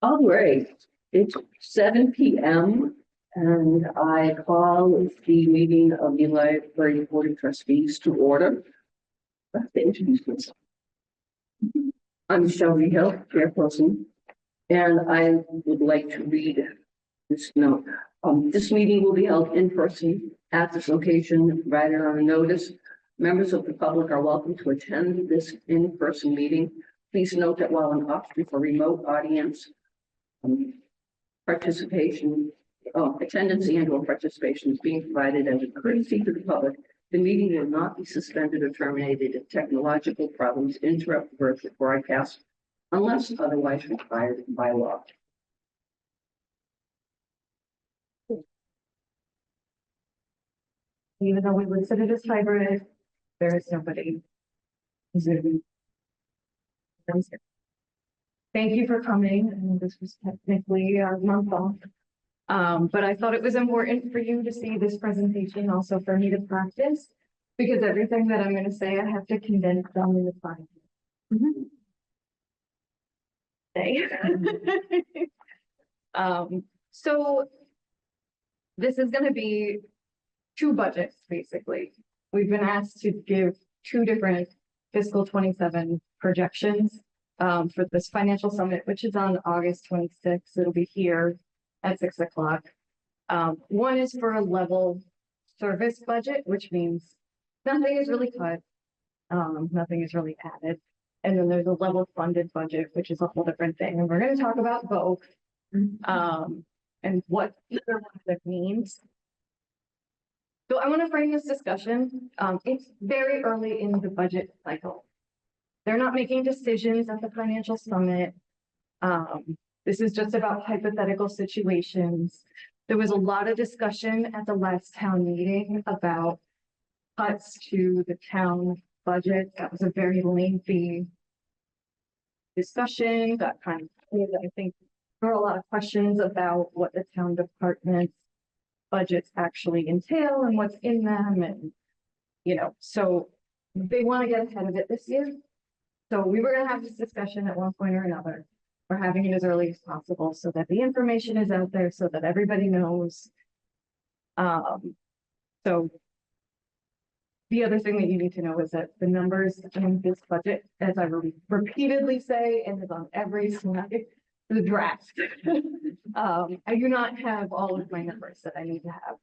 All right, it's 7 p.m. and I call the meeting of the Library Board of Trustees to order. I have to introduce myself. I'm Shelby Hill, chairperson, and I would like to read this note. This meeting will be held in person at this location, right on a notice. Members of the public are welcome to attend this in-person meeting. Please note that while an option for remote audience attendance and/or participation is being provided as a courtesy to the public, the meeting will not be suspended or terminated if technological problems interrupt the virtual broadcast unless otherwise required by law. Even though we listed it as hybrid, there is nobody Zoom. Thank you for coming. And this was technically a month off. But I thought it was important for you to see this presentation, also for me to practice, because everything that I'm going to say, I have to condense down in the time. So this is going to be two budgets, basically. We've been asked to give two different fiscal 27 projections for this financial summit, which is on August 26th. It'll be here at 6 o'clock. One is for a level service budget, which means nothing is really cut, nothing is really added. And then there's a level funded budget, which is a whole different thing. And we're going to talk about both and what either one of them means. So I want to frame this discussion. It's very early in the budget cycle. They're not making decisions at the financial summit. This is just about hypothetical situations. There was a lot of discussion at the last town meeting about cuts to the town budget. That was a very lengthy discussion. That kind of, I think, there were a lot of questions about what the town department's budgets actually entail and what's in them, and so they want to get ahead of it this year. So we were going to have this discussion at one point or another. We're having it as early as possible so that the information is out there, so that everybody knows. So the other thing that you need to know is that the numbers in this budget, as I repeatedly say, and is on every slide, the draft. I do not have all of my numbers that I need to have.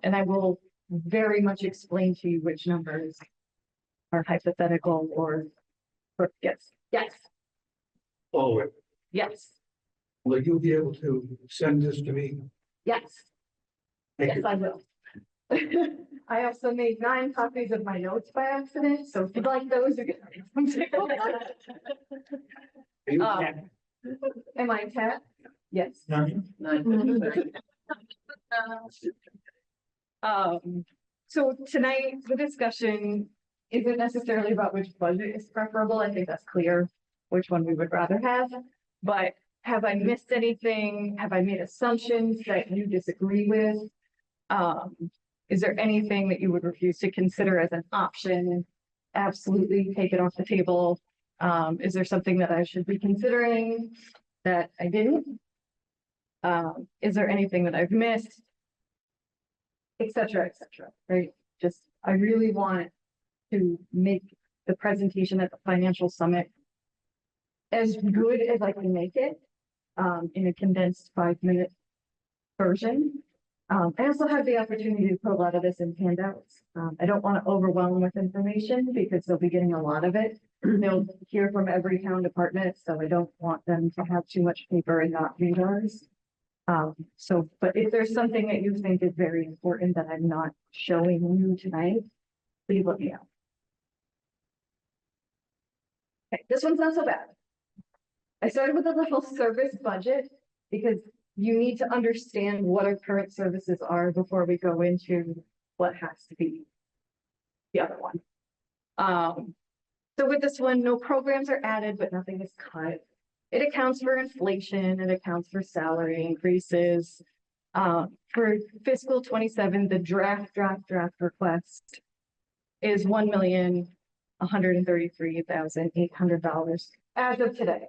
And I will very much explain to you which numbers are hypothetical or yes. Oh, Yes. will you be able to send this to me? Yes. Thank Yes, you. I will. I also made 9 copies of my notes by accident, so if you'd like those, you can have them too. Are you can- Am I a cat? Yes. None? So tonight, the discussion isn't necessarily about which budget is preferable. I think that's clear which one we would rather have. But have I missed anything? Have I made assumptions that you disagree with? Is there anything that you would refuse to consider as an option? Absolutely take it off the table. Is there something that I should be considering that I didn't? Is there anything that I've missed? Et cetera, right? Just, I really want to make the presentation at the financial summit as good as I can make it in a condensed 5-minute version. I also have the opportunity to put a lot of this in handouts. I don't want to overwhelm with information because they'll be getting a lot of it. They'll hear from every town department, so I don't want them to have too much paper and not read ours. But if there's something that you think is very important that I'm not showing you tonight, please let me know. Okay, this one's not so bad. I started with a level service budget because you need to understand what our current services are before we go into what has to be the other one. So with this one, no programs are added, but nothing is cut. It accounts for inflation, it accounts for salary increases. For fiscal 27, the draft request is $1,133,800 as of today.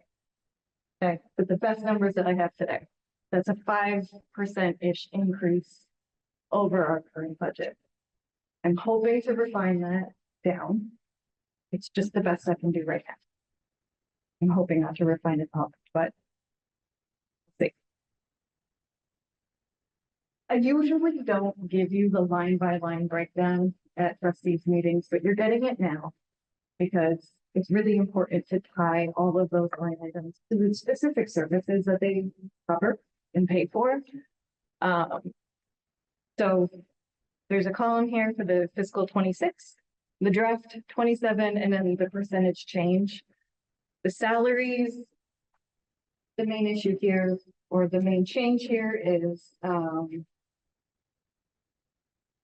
Okay, but the best numbers that I have today, that's a 5%-ish increase over our current budget. I'm hoping to refine that down. It's just the best I can do right now. I'm hoping not to refine it up, but see. I usually don't give you the line by line breakdown at trustees meetings, but you're getting it now because it's really important to tie all of those line items to the specific services that they cover and pay for. So there's a column here for the fiscal 26, the draft 27, and then the percentage change. The salaries, the main issue here, or the main change here is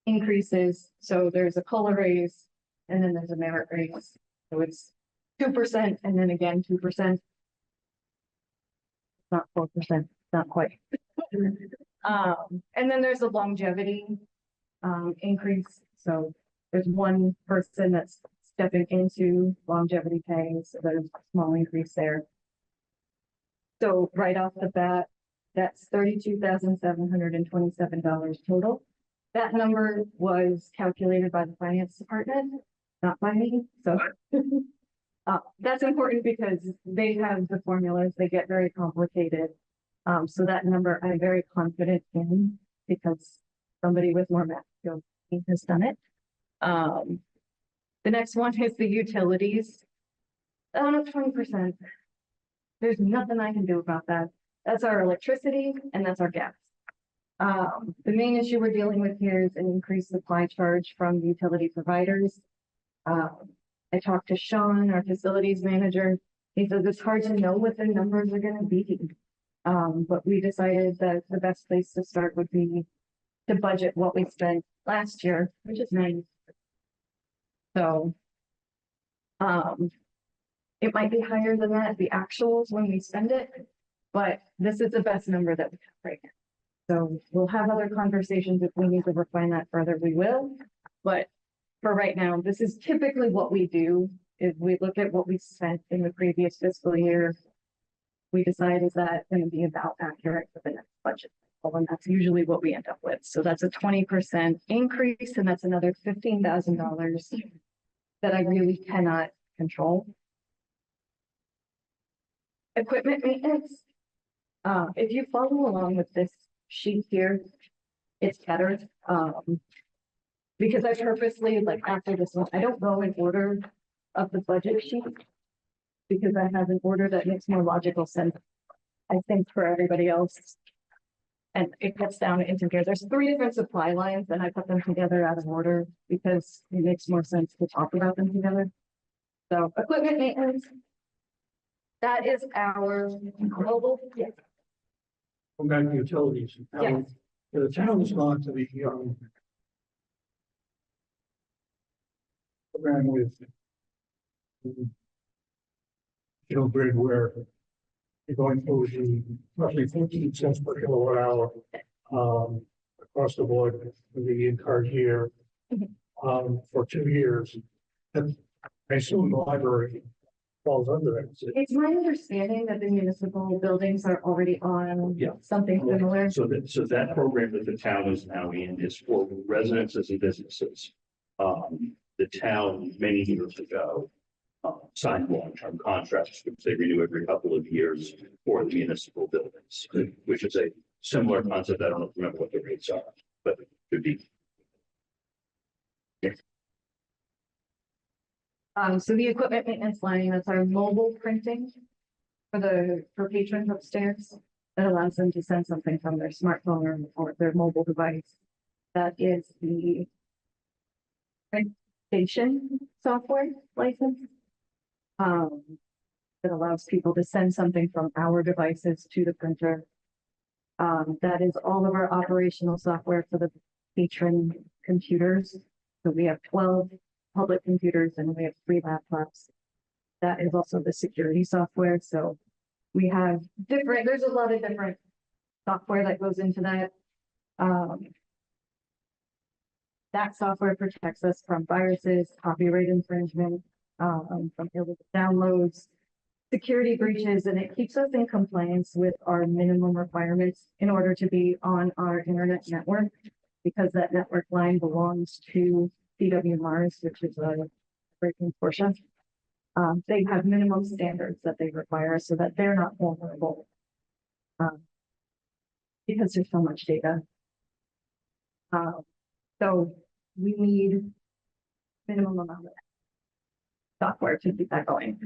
increases. So there's a COLA raise and then there's a merit raise. So it's 2% and then again 2%. Not 4%, not quite. And then there's a longevity increase. So there's one person that's stepping into longevity pay, so there's a small increase there. So right off the bat, that's $32,727 total. That number was calculated by the finance department, not by me. So that's important because they have the formulas, they get very complicated. So that number I'm very confident in because somebody with more math skills has done it. The next one is the utilities. 20%. There's nothing I can do about that. That's our electricity and that's our gas. The main issue we're dealing with here is an increased supply charge from the utility providers. I talked to Sean, our facilities manager. He says it's hard to know what the numbers are going to be. But we decided that the best place to start would be to budget what we spent last year, which is 90. So, it might be higher than that, the actuals when we spend it, but this is the best number that we have right now. So we'll have other conversations. If we need to refine that further, we will. But for right now, this is typically what we do is we look at what we spent in the previous fiscal year. We decide, is that going to be about accurate for the next budget? Well, and that's usually what we end up with. So that's a 20% increase, and that's another $15,000 that I really cannot control. Equipment maintenance. If you follow along with this sheet here, it's better. Because I purposely, like after this one, I don't go in order of the budget sheet because I have an order that makes more logical sense, I think, for everybody else. And it cuts down into here. There's 3 different supply lines and I put them together out of order because it makes more sense to talk about them together. So equipment maintenance. That is our global. Yes. Come back to utilities. Yes. The town has gone to the program with grid where you're going through the roughly 14 cents per kilowatt hour across the board with the in-car year for 2 years. And I assume the library falls under it. It's my understanding that the municipal buildings are already on Yeah. something similar. So that program that the town is now in is for residences and businesses. The town many years ago signed long-term contracts, which they renew every couple of years for the municipal buildings, which is a similar concept. I don't remember what the rates are, but it could be. So the equipment maintenance line, that's our mobile printing for patrons upstairs. That allows them to send something from their smartphone or their mobile device. That is the print station software license. That allows people to send something from our devices to the printer. That is all of our operational software for the patron computers. So we have 12 public computers and we have 3 laptops. That is also the security software. So we have there's a lot of different software that goes into that. That software protects us from viruses, copyright infringement, from illegal downloads, security breaches, and it keeps us in compliance with our minimum requirements in order to be on our internet network, because that network line belongs to CW Mars, which is a breaking portion. They have minimum standards that they require so that they're not vulnerable. Because there's so much data. So we need minimum amount of software to keep that going.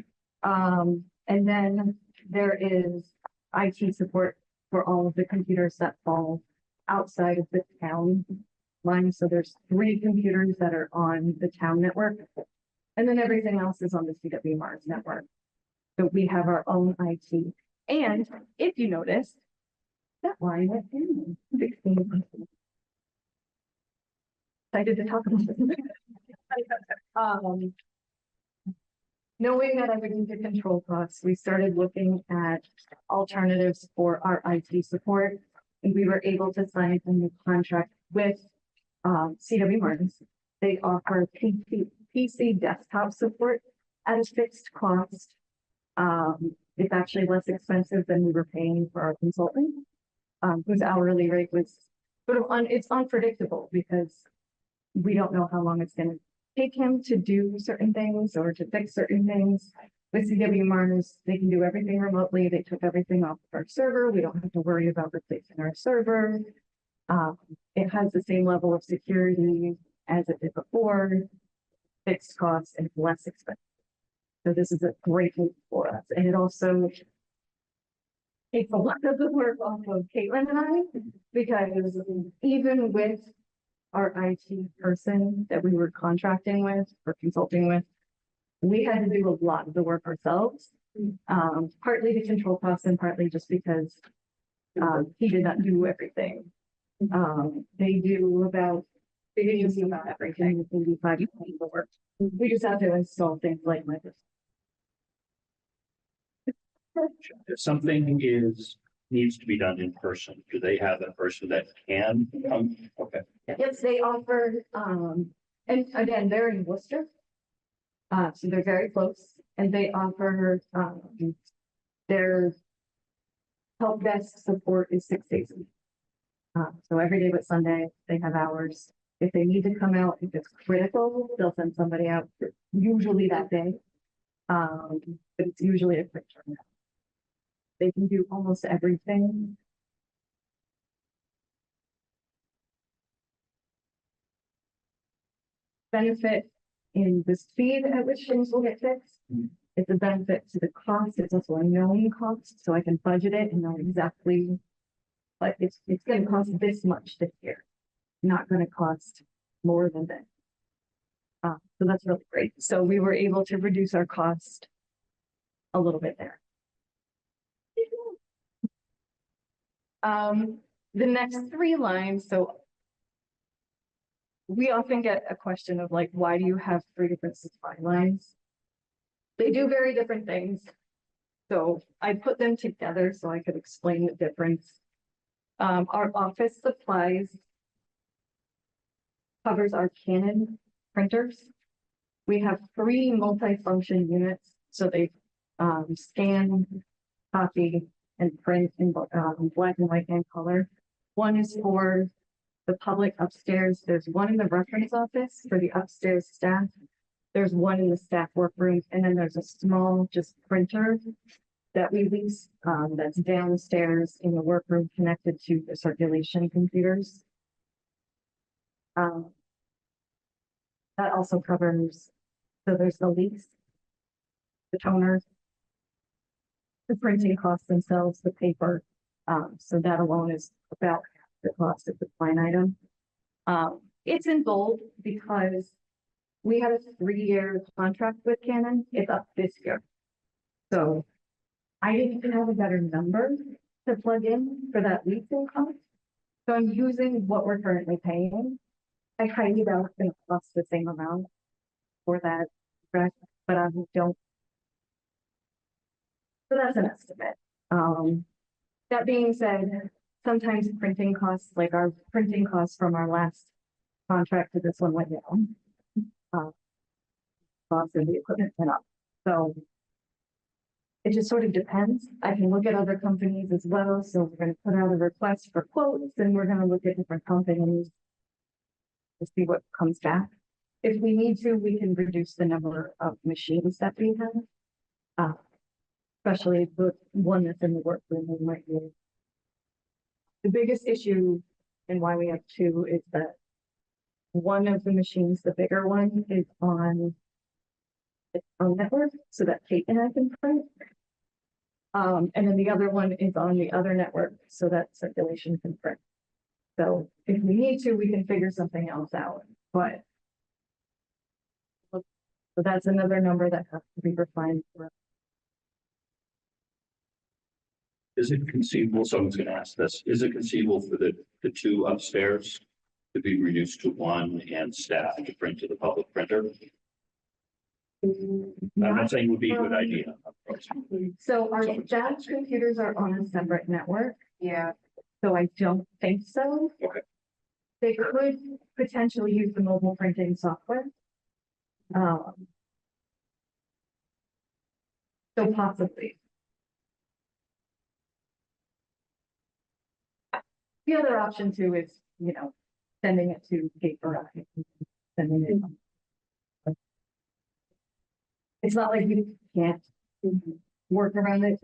And then there is IT support for all of the computers that fall outside of the town line. So there's 3 computers that are on the town network, and then everything else is on the CW Mars network. So we have our own IT. And if you notice, that line went in 16%. Excited to talk about this. Knowing that I would need to control costs, we started looking at alternatives for our IT support. And we were able to sign a new contract with CW Martins. They offer PC desktop support at a fixed cost. It's actually less expensive than we were paying for our consultant, whose hourly rate was sort of it's unpredictable because we don't know how long it's going to take him to do certain things or to fix certain things. With CW Mars, they can do everything remotely. They took everything off of our server. We don't have to worry about replacing our server. It has the same level of security as it did before, fixed costs, and less expensive. So this is a great move for us. And it also takes a lot of the work off of Caitlin and I, because even with our IT person that we were contracting with or consulting with, we had to do a lot of the work ourselves, partly to control costs and partly just because he did not do everything. They do about everything. 85% of the work. We just have to install things like Microsoft. If something needs to be done in person, do they have a person that can come? Okay. Yes, they offer, and again, they're in Worcester. So they're very close, and they offer, their help desk support is 6 days a week. So every day but Sunday, they have hours. If they need to come out, if it's critical, they'll send somebody out usually that day. But it's usually a quick turnaround. They can do almost everything. Benefit in the speed at which things will get fixed. It's a benefit to the cost. It's also a known cost, so I can budget it and know exactly, like it's going to cost this much this year, not going to cost more than that. So that's really great. So we were able to reduce our cost a little bit there. The next 3 lines, so we often get a question of like, why do you have 3 different supply lines? They do very different things. So I put them together so I could explain the difference. Our office supplies covers our Canon printers. We have 3 multi-function units. So they scan, copy, and print in black and white and color. One is for the public upstairs. There's one in the reference office for the upstairs staff. There's one in the staff workroom, and then there's a small just printer that we lease that's downstairs in the workroom connected to the circulation computers. That also covers, so there's the lease, the toner, the printing costs themselves, the paper. So that alone is about the cost of the line item. It's in bold because we had a 3-year contract with Canon. It's up this year. So I didn't have a better number to plug in for that leasing cost. So I'm using what we're currently paying. I highly doubt it's going to cost the same amount for that, but I don't. So that's an estimate. That being said, sometimes printing costs, like our printing costs from our last contract to this one went down. Cost of the equipment went up. So It just sort of depends. I can look at other companies as well, so we're gonna put out a request for quotes and we're gonna look at different companies to see what comes back. If we need to, we can reduce the number of machines that we have. Especially the one that's in the workroom, we might need. The biggest issue and why we have two is that one of the machines, the bigger one, is on its own network, so that Kate and I can print. And then the other one is on the other network, so that circulation can print. So if we need to, we can figure something else out, but. So that's another number that has to be refined for. Is it conceivable, someone's gonna ask this, is it conceivable for the two upstairs to be reduced to one and staff to print to the public printer? I'm not saying it would be a good idea. So our staff computers are on a separate network. Yeah. So I don't think so. Okay. They could potentially use the mobile printing software. So possibly. The other option too is, sending it to paper. Sending it. It's not like you can't work around it.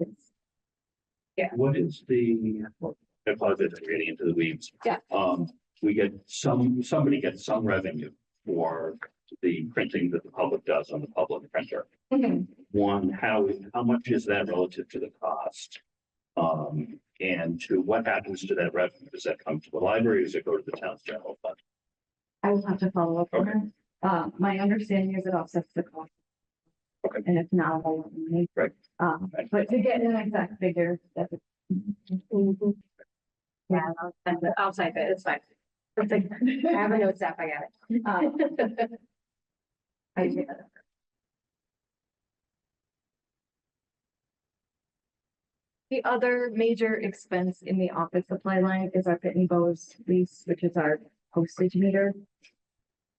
What is I apologize for getting into the weeds. Yeah. We get somebody gets some revenue for the printing that the public does on the public printer. Mhm. One, how much is that relative to the cost? And two, what happens to that revenue? Does that come to the library or does it go to the town's general fund? I will have to follow up on Okay. that. My understanding is it offsets the cost. Okay. And it's not a whole lot of money. Right. But to get an exact figure, that's. Yeah, I'll type it, it's fine. I have a notes app, I got it. I get it. The other major expense in the office supply line is our Pitney Bowes lease, which is our postage meter.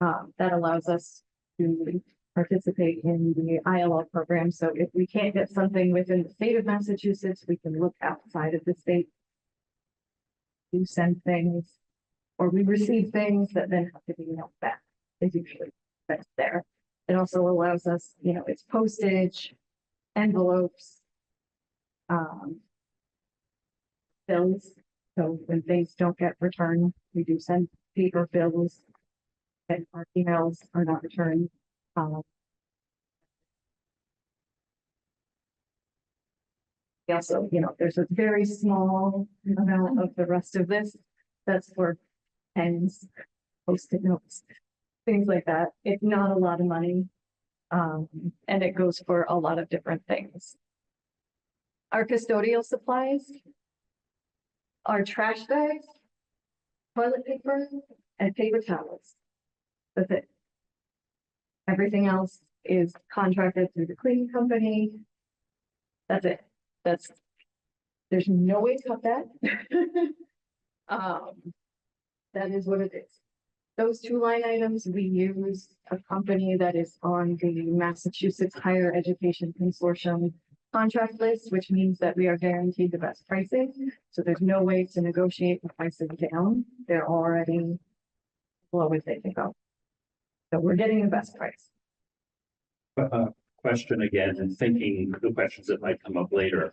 That allows us to participate in the ILL program. So if we can't get something within the state of Massachusetts, we can look outside of the state. You send things, or we receive things that then have to be mailed back. Is usually that's there. It also allows us, it's postage, envelopes, bills. So when things don't get returned, we do send paper bills. And our emails are not returned. Also, there's a very small amount of the rest of this that's for pens, post-it notes, things like that. It's not a lot of money. And it goes for a lot of different things. Our custodial supplies, our trash bags, toilet paper, and paper towels. That's it. Everything else is contracted through the cleaning company. That's it. There's no way to cut that. That is what it is. Those two line items, we use a company that is on the Massachusetts Higher Education Consortium contract list, which means that we are guaranteed the best pricing. So there's no way to negotiate the prices down. They're already low as they can go. So we're getting the best price. Question again, and thinking the questions that might come up later.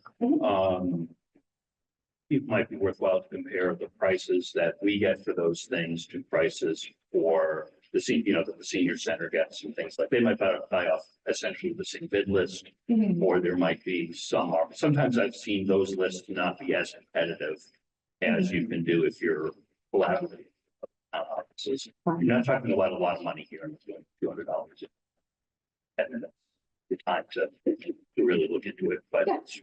It might be worthwhile to compare the prices that we get for those things to prices for the that the senior center gets and things like, they might buy off essentially the same bid list, or there might be sometimes I've seen those lists not be as competitive as you can do if you're collaborating. Offices. You're not talking about a lot of money here, $200. 10 minutes, the time to really look into it, but it's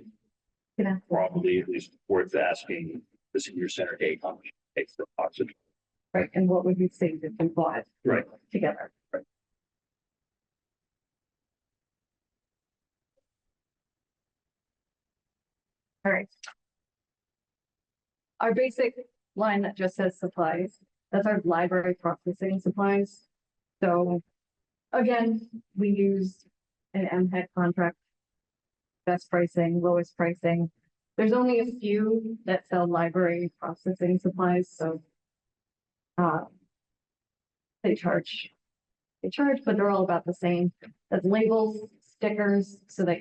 probably at least worth asking the senior center, hey, how much it takes for oxygen. Right, and what would you say if we bought Right. together? Right. All right. Our basic line that just says supplies, that's our library processing supplies. So again, we use an MHEC contract best pricing, lowest pricing. There's only a few that sell library processing supplies, so uh, they charge, but they're all about the same. That's labels, stickers, so that,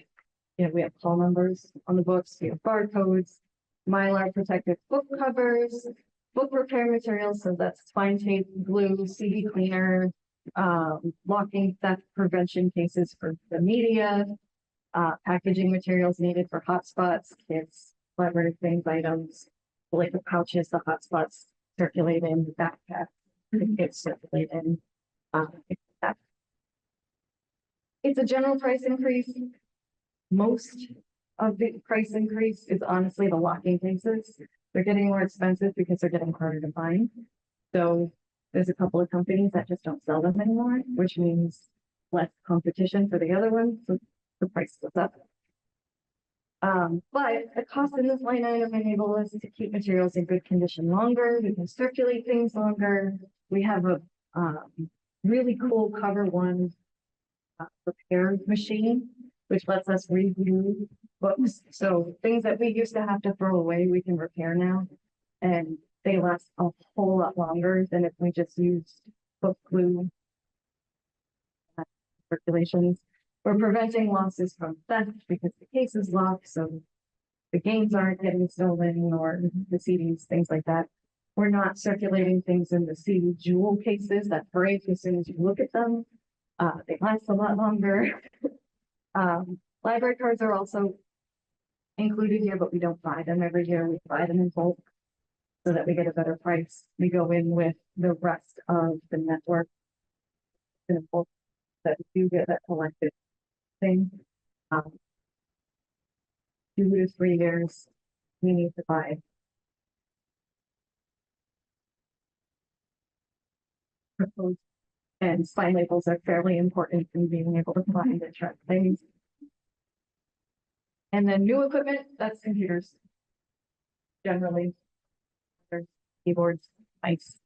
we have call numbers on the books, we have barcodes, Mylar protected book covers, book repair materials, so that's spine tape, glue, CD cleaner, locking theft prevention cases for the media, packaging materials needed for hotspots, kids, library things, items, like the pouches, the hotspots circulate in, the backpack, it's circulate in. That. It's a general price increase. Most of the price increase is honestly the locking cases. They're getting more expensive because they're getting harder to find. So there's a couple of companies that just don't sell them anymore, which means less competition for the other ones. So the price goes up. But the cost in this line item enable us to keep materials in good condition longer. We can circulate things longer. We have a really cool cover one repair machine, which lets us review books. So things that we used to have to throw away, we can repair now. And they last a whole lot longer than if we just used book glue circulations. We're preventing losses from theft because the case is locked, so the games aren't getting stolen or the CDs, things like that. We're not circulating things in the CD jewel cases that break as soon as you look at them. They last a lot longer. Library cards are also included here, but we don't buy them every year. We buy them in bulk so that we get a better price. We go in with the rest of the network in bulk that do get that collected thing. 2 to 3 years, we need to buy. And spine labels are fairly important in being able to find and track things. And then new equipment, that's computers. Generally, keyboards, mice.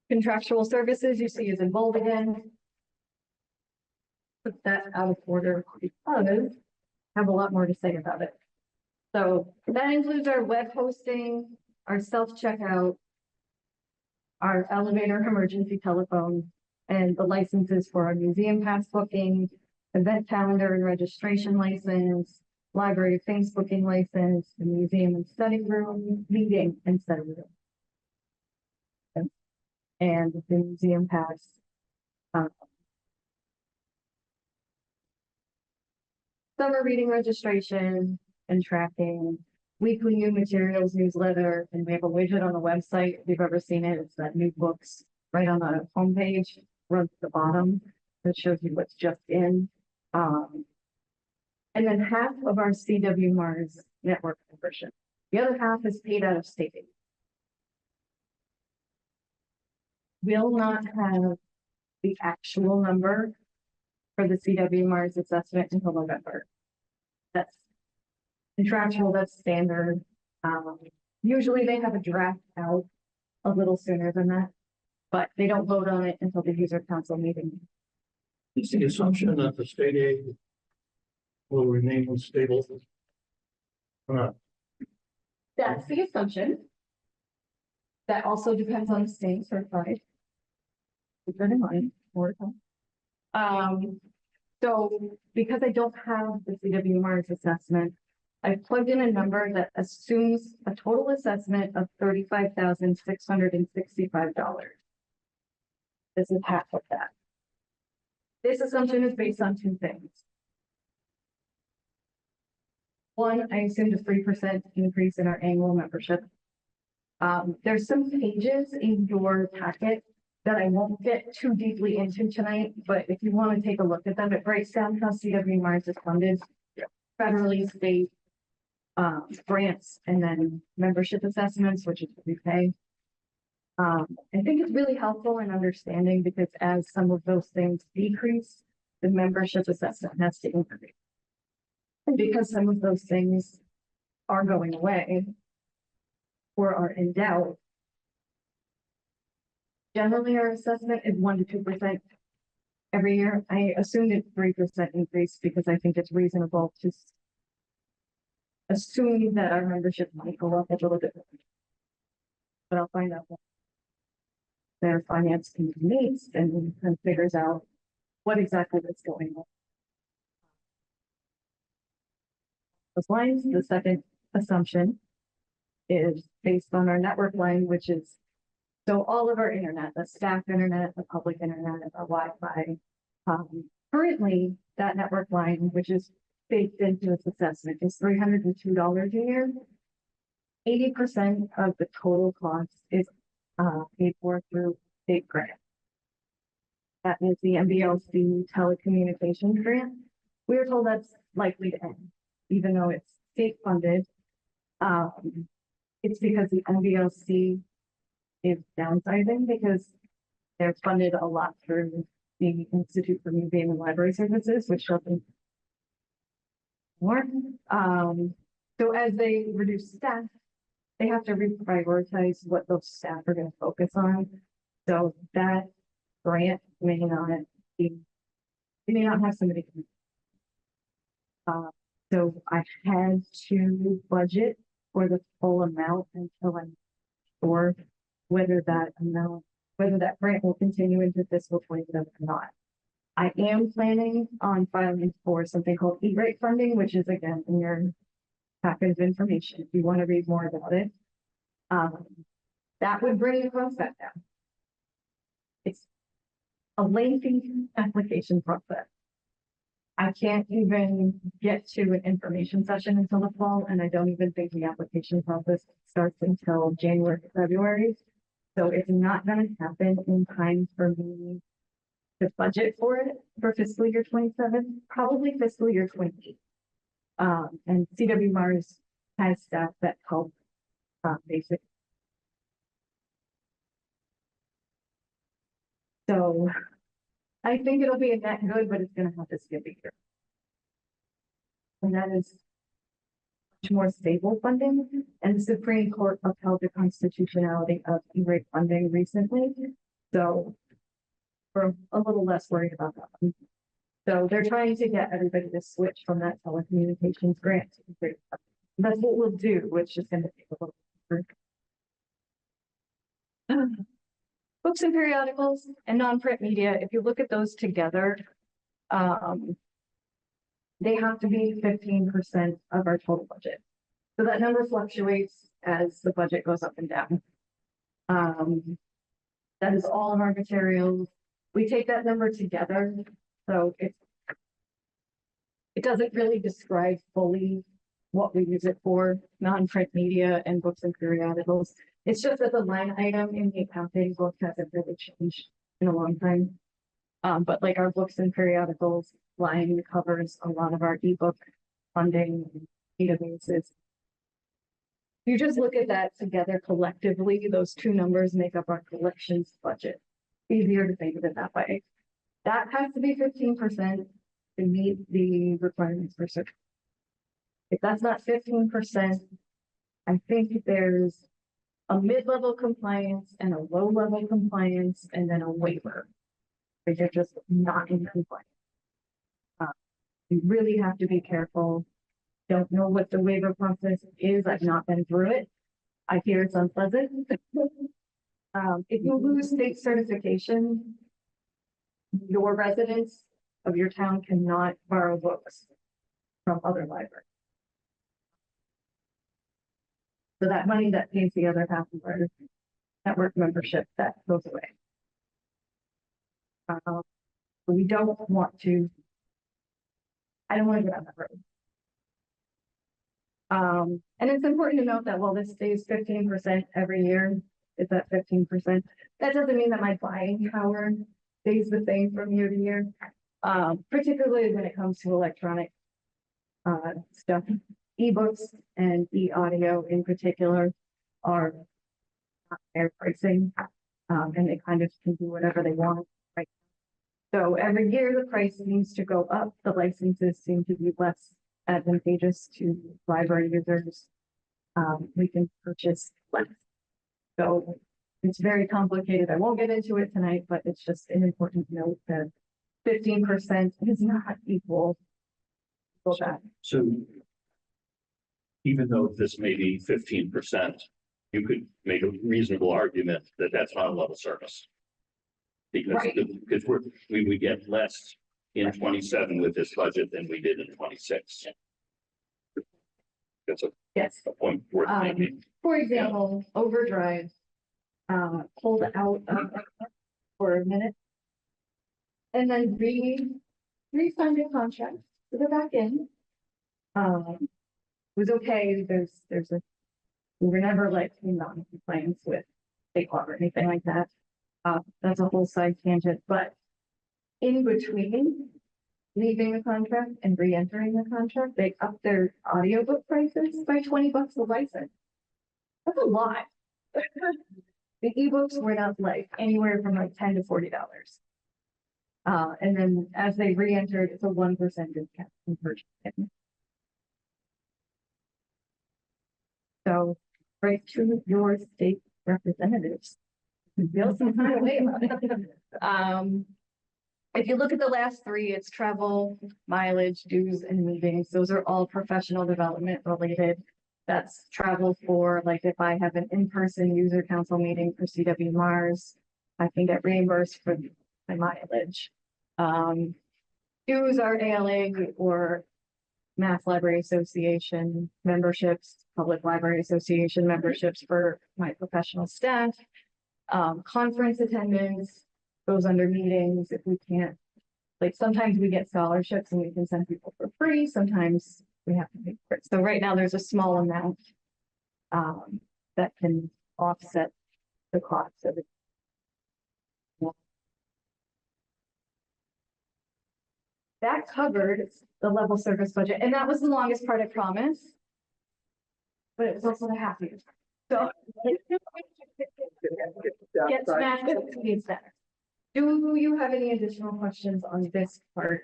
Contractual services you see is in bold again. Put that out of order because I have a lot more to say about it. So that includes our web hosting, our self-checkout, our elevator emergency telephone, and the licenses for our museum pass booking, event calendar and registration license, library things booking license, the museum and study room, meeting and study room. And the museum pass. Summer reading registration and tracking, weekly new materials newsletter, and we have a widget on the website. If you've ever seen it, it's that new books right on the homepage, right at the bottom, that shows you what's just in. And then half of our CW Mars network membership. The other half is paid out of state aid. We'll not have the actual number for the CW Mars assessment until November. That's contractual, that's standard. Usually they have a draft out a little sooner than that, but they don't vote on it until the user council meeting. Is the assumption that the state aid will remain stable? That's the assumption. That also depends on staying certified. Keep that in mind. So because I don't have the CW Mars assessment, I plugged in a number that assumes a total assessment of $35,665. This is half of that. This assumption is based on 2 things. One, I assumed a 3% increase in our annual membership. There's some pages in your packet that I won't get too deeply into tonight, but if you want to take a look at them, it breaks down how CW Mars is funded. Federally, state grants, and then membership assessments, which is what we pay. I think it's really helpful in understanding because as some of those things decrease, the membership assessment has to increase. And because some of those things are going away or are in doubt, generally our assessment is 1 to 2%. every year. I assumed it's 3% increase because I think it's reasonable to assume that our membership might go up a little bit. But I'll find out what their finance committee meets and figures out what exactly is going on. Those lines, the second assumption is based on our network line, which is so all of our internet, the staff internet, the public internet, the Wi-Fi. Currently, that network line, which is baked into its assessment, is $302 a year. 80% of the total cost is paid for through state grant. That is the MBLC telecommunications grant. We are told that's likely to end, even though it's state funded. It's because the MBLC is downsizing because they're funded a lot through the Institute for Museum and Library Services, which doesn't work. So as they reduce staff, they have to reprioritize what those staff are going to focus on. So that grant may not be, they may not have somebody. So I had to budget for the full amount until I'm sure whether that amount, whether that grant will continue into fiscal 27 or not. I am planning on filing for something called E-rate funding, which is again in your packet of information if you want to read more about it. That would bring the cost back down. It's a lengthy application process. I can't even get to an information session until the fall, and I don't even think the application process starts until January, February. So it's not going to happen in time for me to budget for it for fiscal year 27, probably fiscal year 28. And CW Mars has staff that help basically. So I think it'll be a net good, but it's going to have to skip a year. And that is much more stable funding. And the Supreme Court upheld the constitutionality of E-rate funding recently. So we're a little less worried about that one. So they're trying to get everybody to switch from that telecommunications grant to E-rate funding. That's what we'll do, which is going to take a little bit. Books and periodicals and non-print media, if you look at those together, they have to be 15% of our total budget. So that number fluctuates as the budget goes up and down. That is all of our materials. We take that number together. So it doesn't really describe fully what we use it for, non-print media and books and periodicals. It's just that the line item in the accounting book hasn't really changed in a long time. But like our books and periodicals line covers a lot of our ebook funding databases. You just look at that together collectively, those two numbers make up our collections budget. Easier to think of it that way. That has to be 15% to meet the requirements for certificate. If that's not 15%, I think there's a mid-level compliance and a low-level compliance and then a waiver. Because you're just not in compliance. You really have to be careful. Don't know what the waiver process is. I've not been through it. I hear it's unpleasant. If you lose state certification, your residents of your town cannot borrow books from other libraries. So that money that pays the other half of our network membership, that goes away. We don't want to, I don't want to go down that road. And it's important to note that while this stays 15% every year, it's at 15%. That doesn't mean that my buying power stays the same from year to year, particularly when it comes to electronic stuff. Ebooks and e-audio in particular are fair pricing, and they kind of can do whatever they want. Right. So every year the price seems to go up. The licenses seem to be less advantageous to library users. We can purchase less. So it's very complicated. I won't get into it tonight, but it's just an important note that 15% is not equal. to that. So even though this may be 15%, you could make a reasonable argument that that's not a level service. Because, Right. because we would get less in 27 with this budget than we did in 26. That's Yes. a point worth making. For example, overdrive, pulled out of for a minute. And then re-signed a contract to go back in. Was okay, we were never like in non-compliance with state law or anything like that. That's a whole side tangent, but in between leaving the contract and re-entering the contract, they upped their audiobook prices by $20 a license. That's a lot. The ebooks were not like anywhere from like $10 to $40. And then as they re-entered, it's a 1% discount in purchasing. So, right to your state representatives. Feel some kind of way about it. If you look at the last three, it's travel, mileage, dues, and meetings. Those are all professional development related. That's travel for, like, if I have an in-person user council meeting for CW Mars, I can get reimbursed for my mileage. Dues are ALA or Mass Library Association memberships, Public Library Association memberships for my professional staff. Conference attendance goes under meetings if we can't, like sometimes we get scholarships and we can send people for free. Sometimes we have to pay for it. So right now there's a small amount that can offset the cost of it. That covered the level service budget, and that was the longest part, I promise. But it was also the happiest. So get smashed with the needs better. Do you have any additional questions on this part?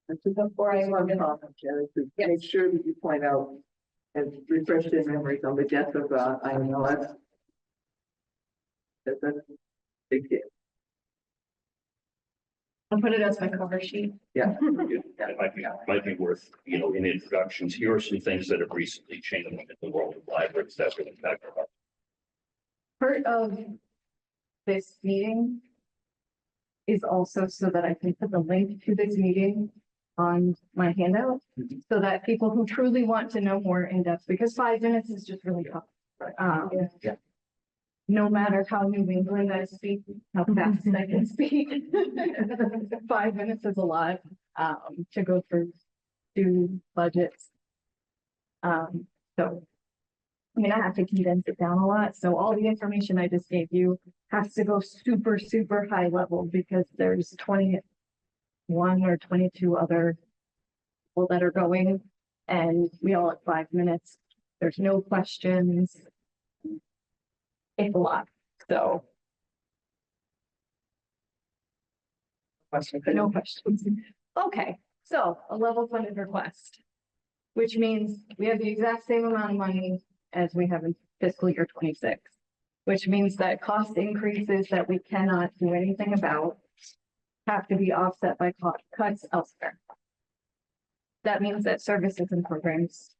And so before I want to comment, Jerry, to make sure that you point out and refresh their memories on the death of IMLS. That's a big deal. I'll put it as my cover sheet. Yeah. It might be worth, in introductions, here are some things that have recently changed in the world of libraries that will impact our. Part of this meeting is also so that I can put the link to this meeting on my handout, so that people who truly want to know more in depth, because 5 minutes is just really tough. Yeah. No matter how New England I speak, how fast I can speak. 5 minutes is a lot, to go through 2 budgets. So, I mean, I have to condense it down a lot, so all the information I just gave you has to go super, super high level, because there's 21 or 22 other people that are going, and we all have 5 minutes. There's no questions. It's a lot, so. No questions. Okay, so a level funded request, which means we have the exact same amount of money as we have in fiscal year 26, which means that cost increases that we cannot do anything about have to be offset by cost cuts elsewhere. That means that services and programs.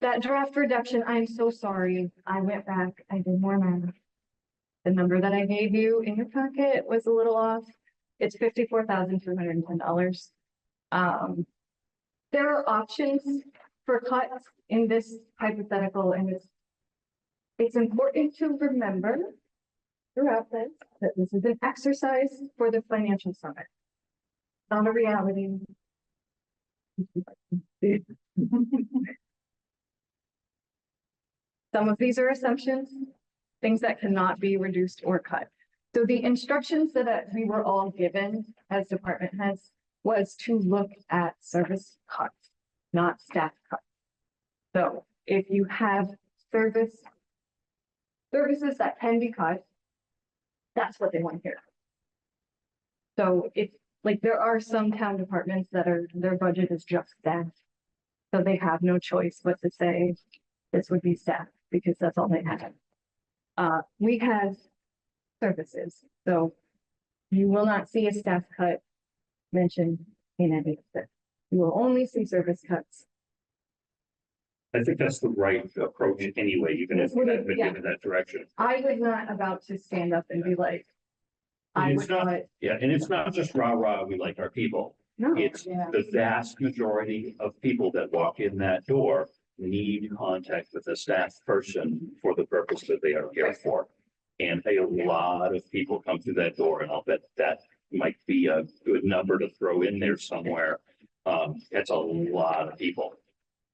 That draft reduction, I'm so sorry. I went back, I did more math. The number that I gave you in your packet was a little off. It's $54,210. There are options for cuts in this hypothetical, and it's important to remember throughout this that this is an exercise for the financial summit, not a reality. Some of these are assumptions, things that cannot be reduced or cut. So the instructions that we were all given as department heads was to look at service cuts, not staff cuts. So if you have services that can be cut, that's what they want here. So if, like, there are some town departments that their budget is just staff. So they have no choice but to say, this would be staff, because that's all they have. We have services. So You will not see a staff cut mentioned in any of this. You will only see service cuts. I think that's the right approach anyway, even if we've been Yeah. given that direction. I was not about to stand up and be like, I And would it's not, cut. yeah, and it's not just rah, rah, we like our people. No, It's the vast majority of people that walk in that door need contact with a staff person for the purpose that they are here for. And a lot of people come through that door, and I'll bet that might be a good number to throw in there somewhere. That's a lot of people.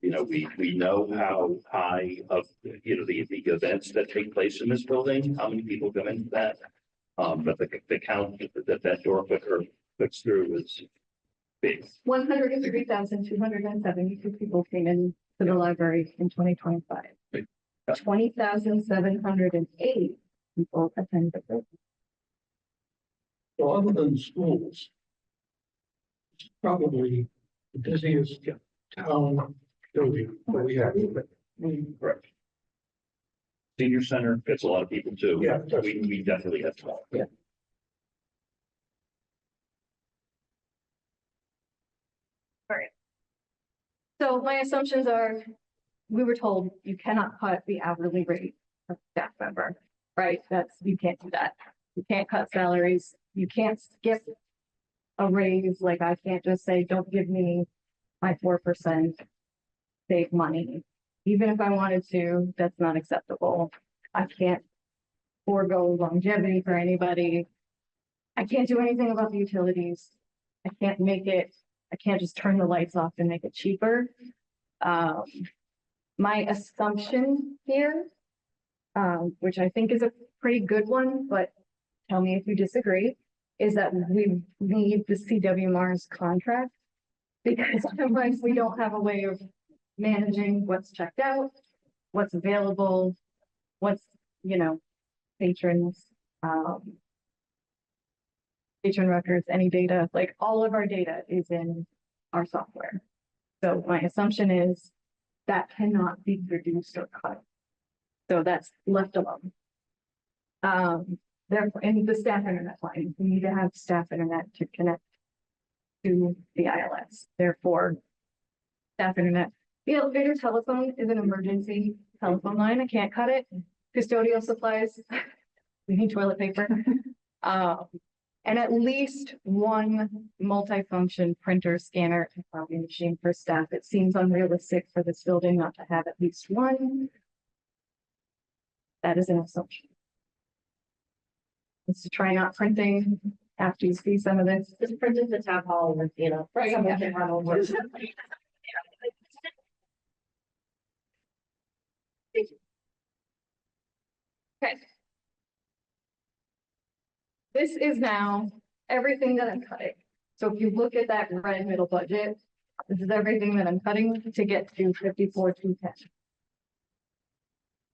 You know, we know how high of, you know, the events that take place in this building, how many people come into that. But the count that door puts through is big. 103,272 people came in to the library in 2025. 20,708 people attended the program. So other than schools, it's probably the busiest town building that we have. Correct. Senior center fits a lot of people too. Yeah. We definitely have to. Yeah. So my assumptions are, we were told you cannot cut the hourly rate of staff member, right? You can't do that. You can't cut salaries. You can't skip a raise. Like I can't just say, don't give me my 4%, save money. Even if I wanted to, that's not acceptable. I can't forego longevity for anybody. I can't do anything about the utilities. I can't just turn the lights off and make it cheaper. My assumption here, which I think is a pretty good one, but tell me if you disagree, is that we need the CWMARS contract. Because otherwise we don't have a way of managing what's checked out, what's available, what's, patrons, patron records, any data, like all of our data is in our software. So my assumption is that cannot be reduced or cut. So that's left alone. Therefore, and the staff internet line, we need to have staff internet to connect to the ILS. Therefore, staff internet. The elevator telephone is an emergency telephone line. I can't cut it. Custodial supplies. We need toilet paper. And at least one multifunction printer, scanner, and copy machine for staff. It seems unrealistic for this building not to have at least one. That is an assumption. It's to try not printing after you see some of this. Just printed the town hall with, Right, someone yeah. can run over. Okay. This is now everything that I'm cutting. So if you look at that red middle budget, this is everything that I'm cutting to get to 54,210.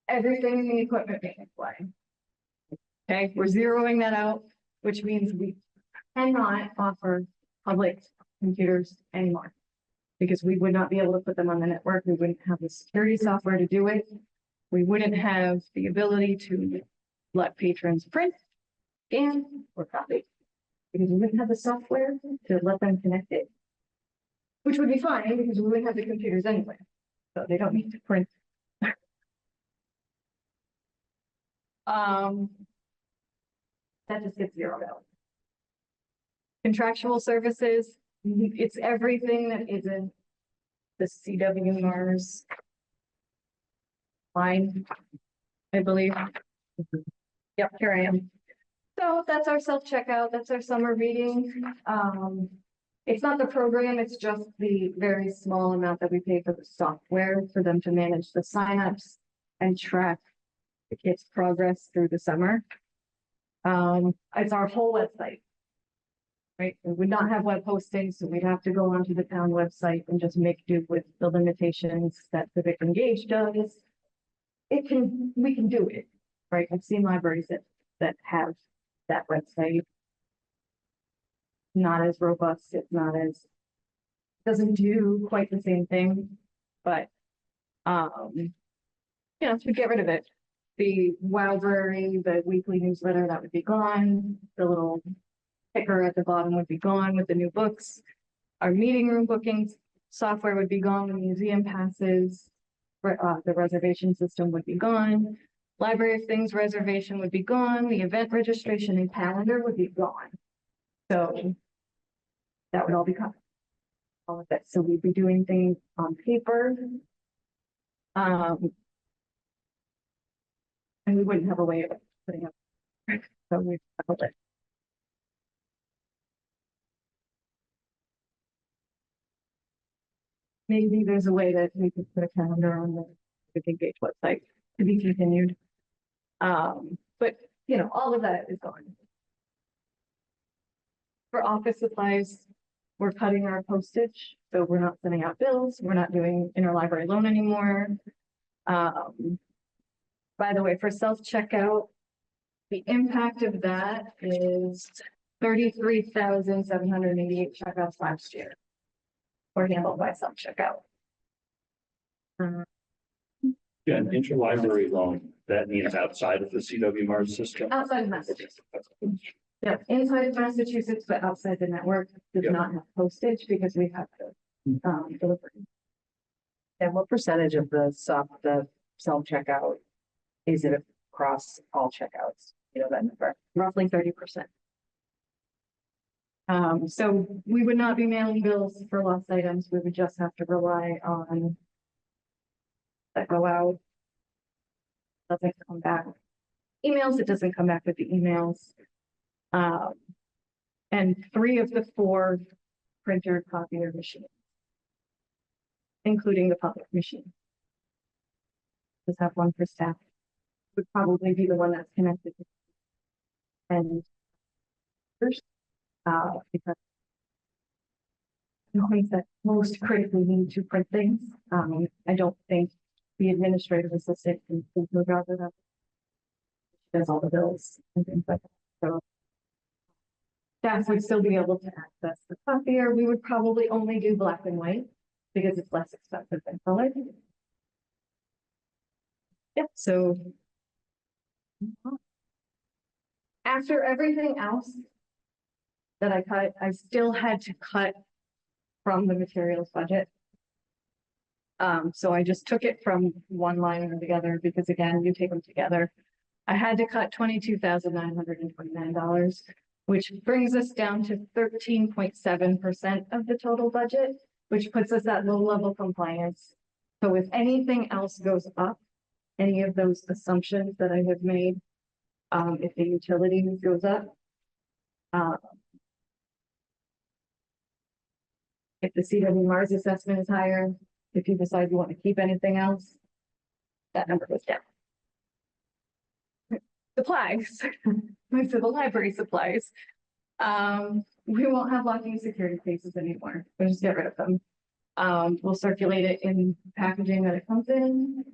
Everything in the equipment maintenance line. Okay, we're zeroing that out, which means we cannot offer public computers anymore. Because we would not be able to put them on the network. We wouldn't have the security software to do it. We wouldn't have the ability to let patrons print, scan, or copy. Because we wouldn't have the software to let them connect it. Which would be fine because we wouldn't have the computers anyway. So they don't need to print. That just gets zeroed out. Contractual services, it's everything that isn't the CWMARS line, I believe. Yep, here I am. So that's our self-checkout, that's our summer reading. It's not the program, it's just the very small amount that we pay for the software for them to manage the signups and track the kids' progress through the summer. It's our whole website. Right, we would not have web hosting, so we'd have to go onto the town website and just make do with the limitations that Civic Engage does. We can do it, right? I've seen libraries that have that website. Not as robust, it's not as, doesn't do quite the same thing, but, to get rid of it. The Wowberry, the weekly newsletter, that would be gone. The little Picker at the bottom would be gone with the new books. Our meeting room bookings software would be gone, the museum passes, the reservation system would be gone. Library of Things reservation would be gone, the event registration and calendar would be gone. So that would all be covered. All of it. So we'd be doing things on paper. And we wouldn't have a way of putting up. So we've covered it. Maybe there's a way that we could put a calendar on the Civic Engage website to be continued. But you know, all of that is gone. For office supplies, we're cutting our postage, so we're not sending out bills, we're not doing interlibrary loan anymore. By the way, for self-checkout, the impact of that is 33,788 checkouts last year. Were handled by self-checkout. Yeah, an interlibrary loan, that means outside of the CW Mars system. Outside of Massachusetts. Yeah, inside of Massachusetts, but outside the network does Yep. not have postage because we have to deliver. And what percentage of the self-checkout is it across all checkouts? You know, that number? Roughly 30%. So we would not be mailing bills for lost items. We would just have to rely on that go out. Doesn't come back. Emails, it doesn't come back with the emails. And 3 of the 4 printer copier machines, including the public machine. Just have one for staff. Would probably be the one that's connected. And first, because the ones that most critically need to print things. I don't think the administrative assistant can do the job of that. Does all the bills and things like that. So staff would still be able to access the copier. We would probably only do black and white because it's less expensive than color. Yeah, so after everything else that I cut, I still had to cut from the materials budget. So I just took it from one line or the other because again, you take them together. I had to cut $22,929, which brings us down to 13.7% of the total budget, which puts us at low level compliance. So if anything else goes up, any of those assumptions that I have made, if the utility goes up, if the CW Mars assessment is higher, if you decide you want to keep anything else, that number goes down. Supplies, most of the library supplies. We won't have locking security cases anymore. We'll just get rid of them. We'll circulate it in packaging that it comes in.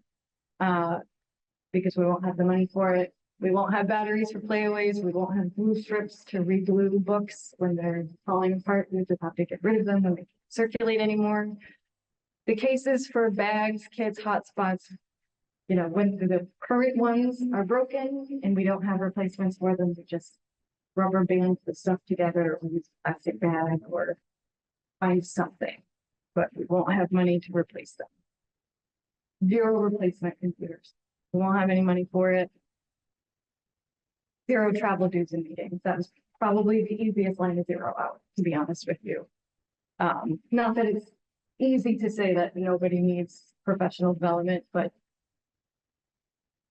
Because we won't have the money for it. We won't have batteries for playaways. We won't have glue strips to re-glue books when they're falling apart. We just have to get rid of them when they can't circulate anymore. The cases for bags, kits, hotspots, you know, when the current ones are broken and we don't have replacements for them, we just rubber band the stuff together or use a plastic bag or find something, but we won't have money to replace them. 0 replacement computers. We won't have any money for it. 0 travel dues and meetings. That was probably the easiest line to zero out, to be honest with you. Not that it's easy to say that nobody needs professional development, but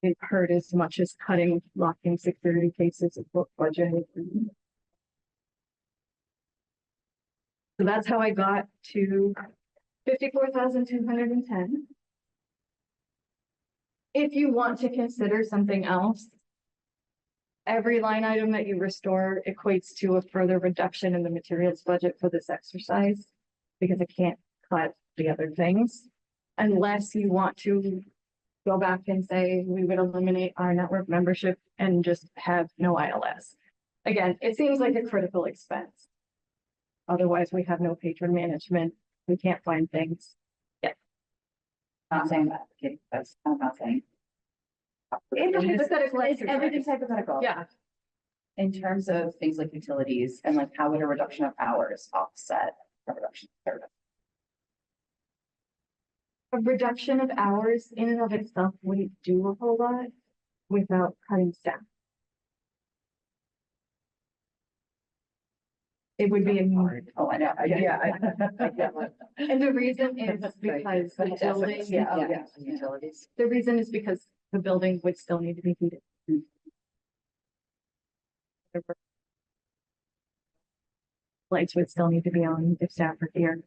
it hurt as much as cutting locking security cases and book budget. So that's how I got to 54,210. If you want to consider something else, every line item that you restore equates to a further reduction in the materials budget for this exercise, because I can't cut the other things unless you want to go back and say we would eliminate our network membership and just have no ILS. Again, it seems like a critical expense. Otherwise, we have no patron management. We can't find things. Not saying that, okay, I'm not saying. It's hypothetical. Everything's hypothetical. Yeah. In terms of things like utilities and like how would a reduction of hours offset a reduction of service? A reduction of hours in and of itself wouldn't do a whole lot without cutting staff. It would be a hard. Oh, I know. Yeah. I get what- And the reason is because the building, Yeah, utilities. the reason is because the building would still need to be heated. Lights would still need to be on if staff are here.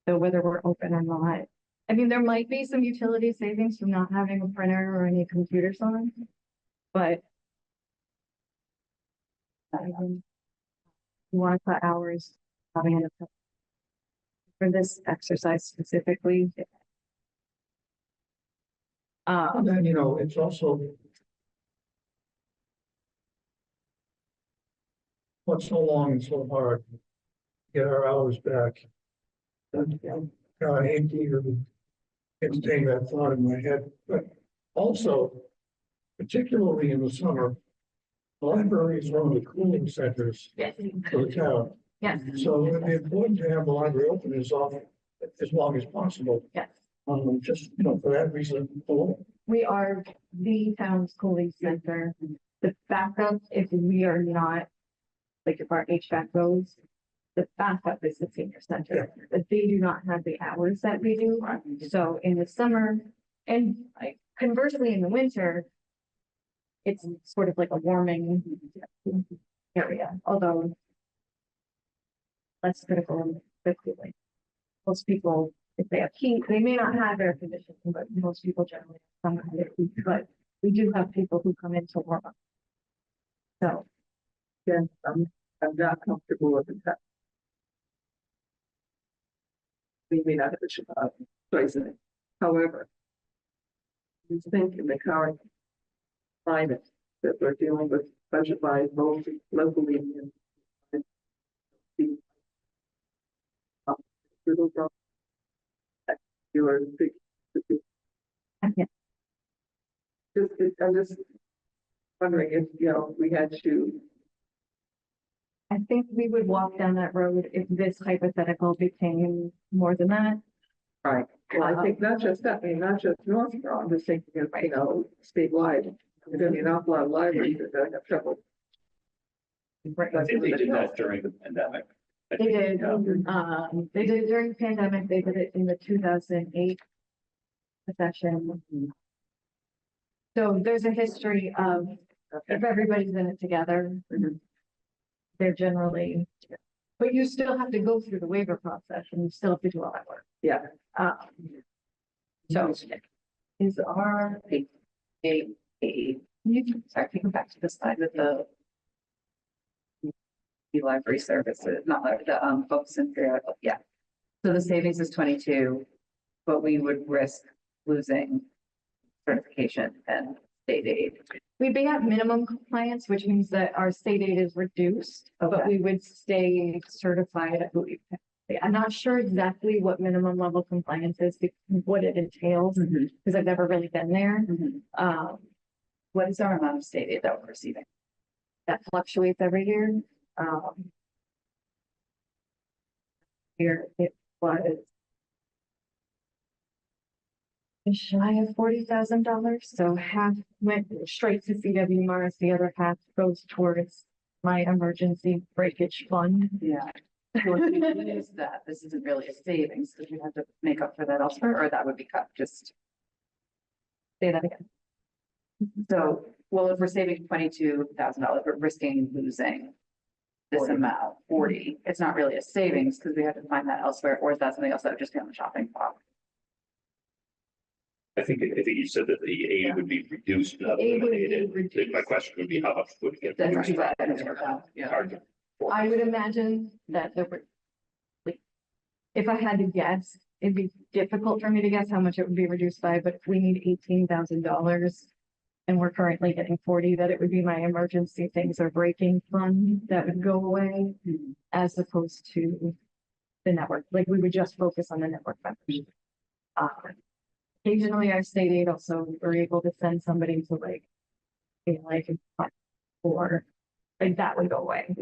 So whether we're open or not. I mean, there might be some utility savings from not having a printer or any computers on, but you want to cut hours, having enough for this exercise specifically. And then, you know, it's also. What's so long and so hard to get our hours back. And, I hate to even entertain that thought in my head, but also, particularly in the summer, the library is one of the cooling centers Yes. for the town. Yes, So it would be important to have the library open as often, as long as possible. yes. Just, you know, for that reason alone. We are the town's cooling center. The backup, if we are not, like if our HVAC goes, the backup is the senior center, but they do not have the hours that we do. So in the summer and like conversely in the winter, it's sort of like a warming area, although less critical than cooling. Most people, if they have heat, they may not have air conditioning, but most people generally have some kind of heat, but we do have people who come in to warm up. So, Yeah, I'm not comfortable with that. We may not have a choice in it. However, I think in the current climate that we're dealing with budget wise, both locally and the little drop. Your big. yeah. I'm just wondering if, you know, we had to. I think we would walk down that road if this hypothetical became more than that. Right. Well, I think not just that, I mean, not just Northborough, I'm just thinking of, you know, statewide. There's gonna be an awful lot of libraries that are gonna have trouble. I think they did that during the pandemic. I They think, did, yeah. they did it during the pandemic, they did it in the 2008 session. So there's a history of, if everybody's in it together, they're generally, but you still have to go through the waiver process and you still have to do all that work. Yeah. So is our, Sorry, if you go back to the slide with the library services, not the books and periodical, yeah. So the savings is 22, but we would risk losing certification and state aid. we'd be at minimum compliance, which means that our state aid is reduced, but Okay. we would stay certified, I believe. I'm not sure exactly what minimum level compliance is, what it entails, because I've never really been there. What is our amount of state aid that we're receiving? That fluctuates every year. Here it was shy of $40,000, so half went straight to CW Mars, the other half goes towards my emergency breakage fund. Yeah. So if we lose that, this isn't really a savings, because we have to make up for that elsewhere, or that would be cut, just. Say that again. So, well, if we're saving $22,000, we're risking losing this 40. amount, 40, it's not really a savings, because we have to find that elsewhere, or is that something else that would just be on the shopping block? I think you said that the aid would be reduced, not Aid would be eliminated. reduced. My question would be how much would it get? That's reduced? right. It's hard to- I would imagine that there were, like, if I had to guess, it'd be difficult for me to guess how much it would be reduced by, but if we need $18,000 and we're currently getting 40, that it would be my emergency things or breaking fund that would go away as opposed to the network. Like we would just focus on the network members. Occasionally our state aid also were able to send somebody to like, you know, like for like that would go away.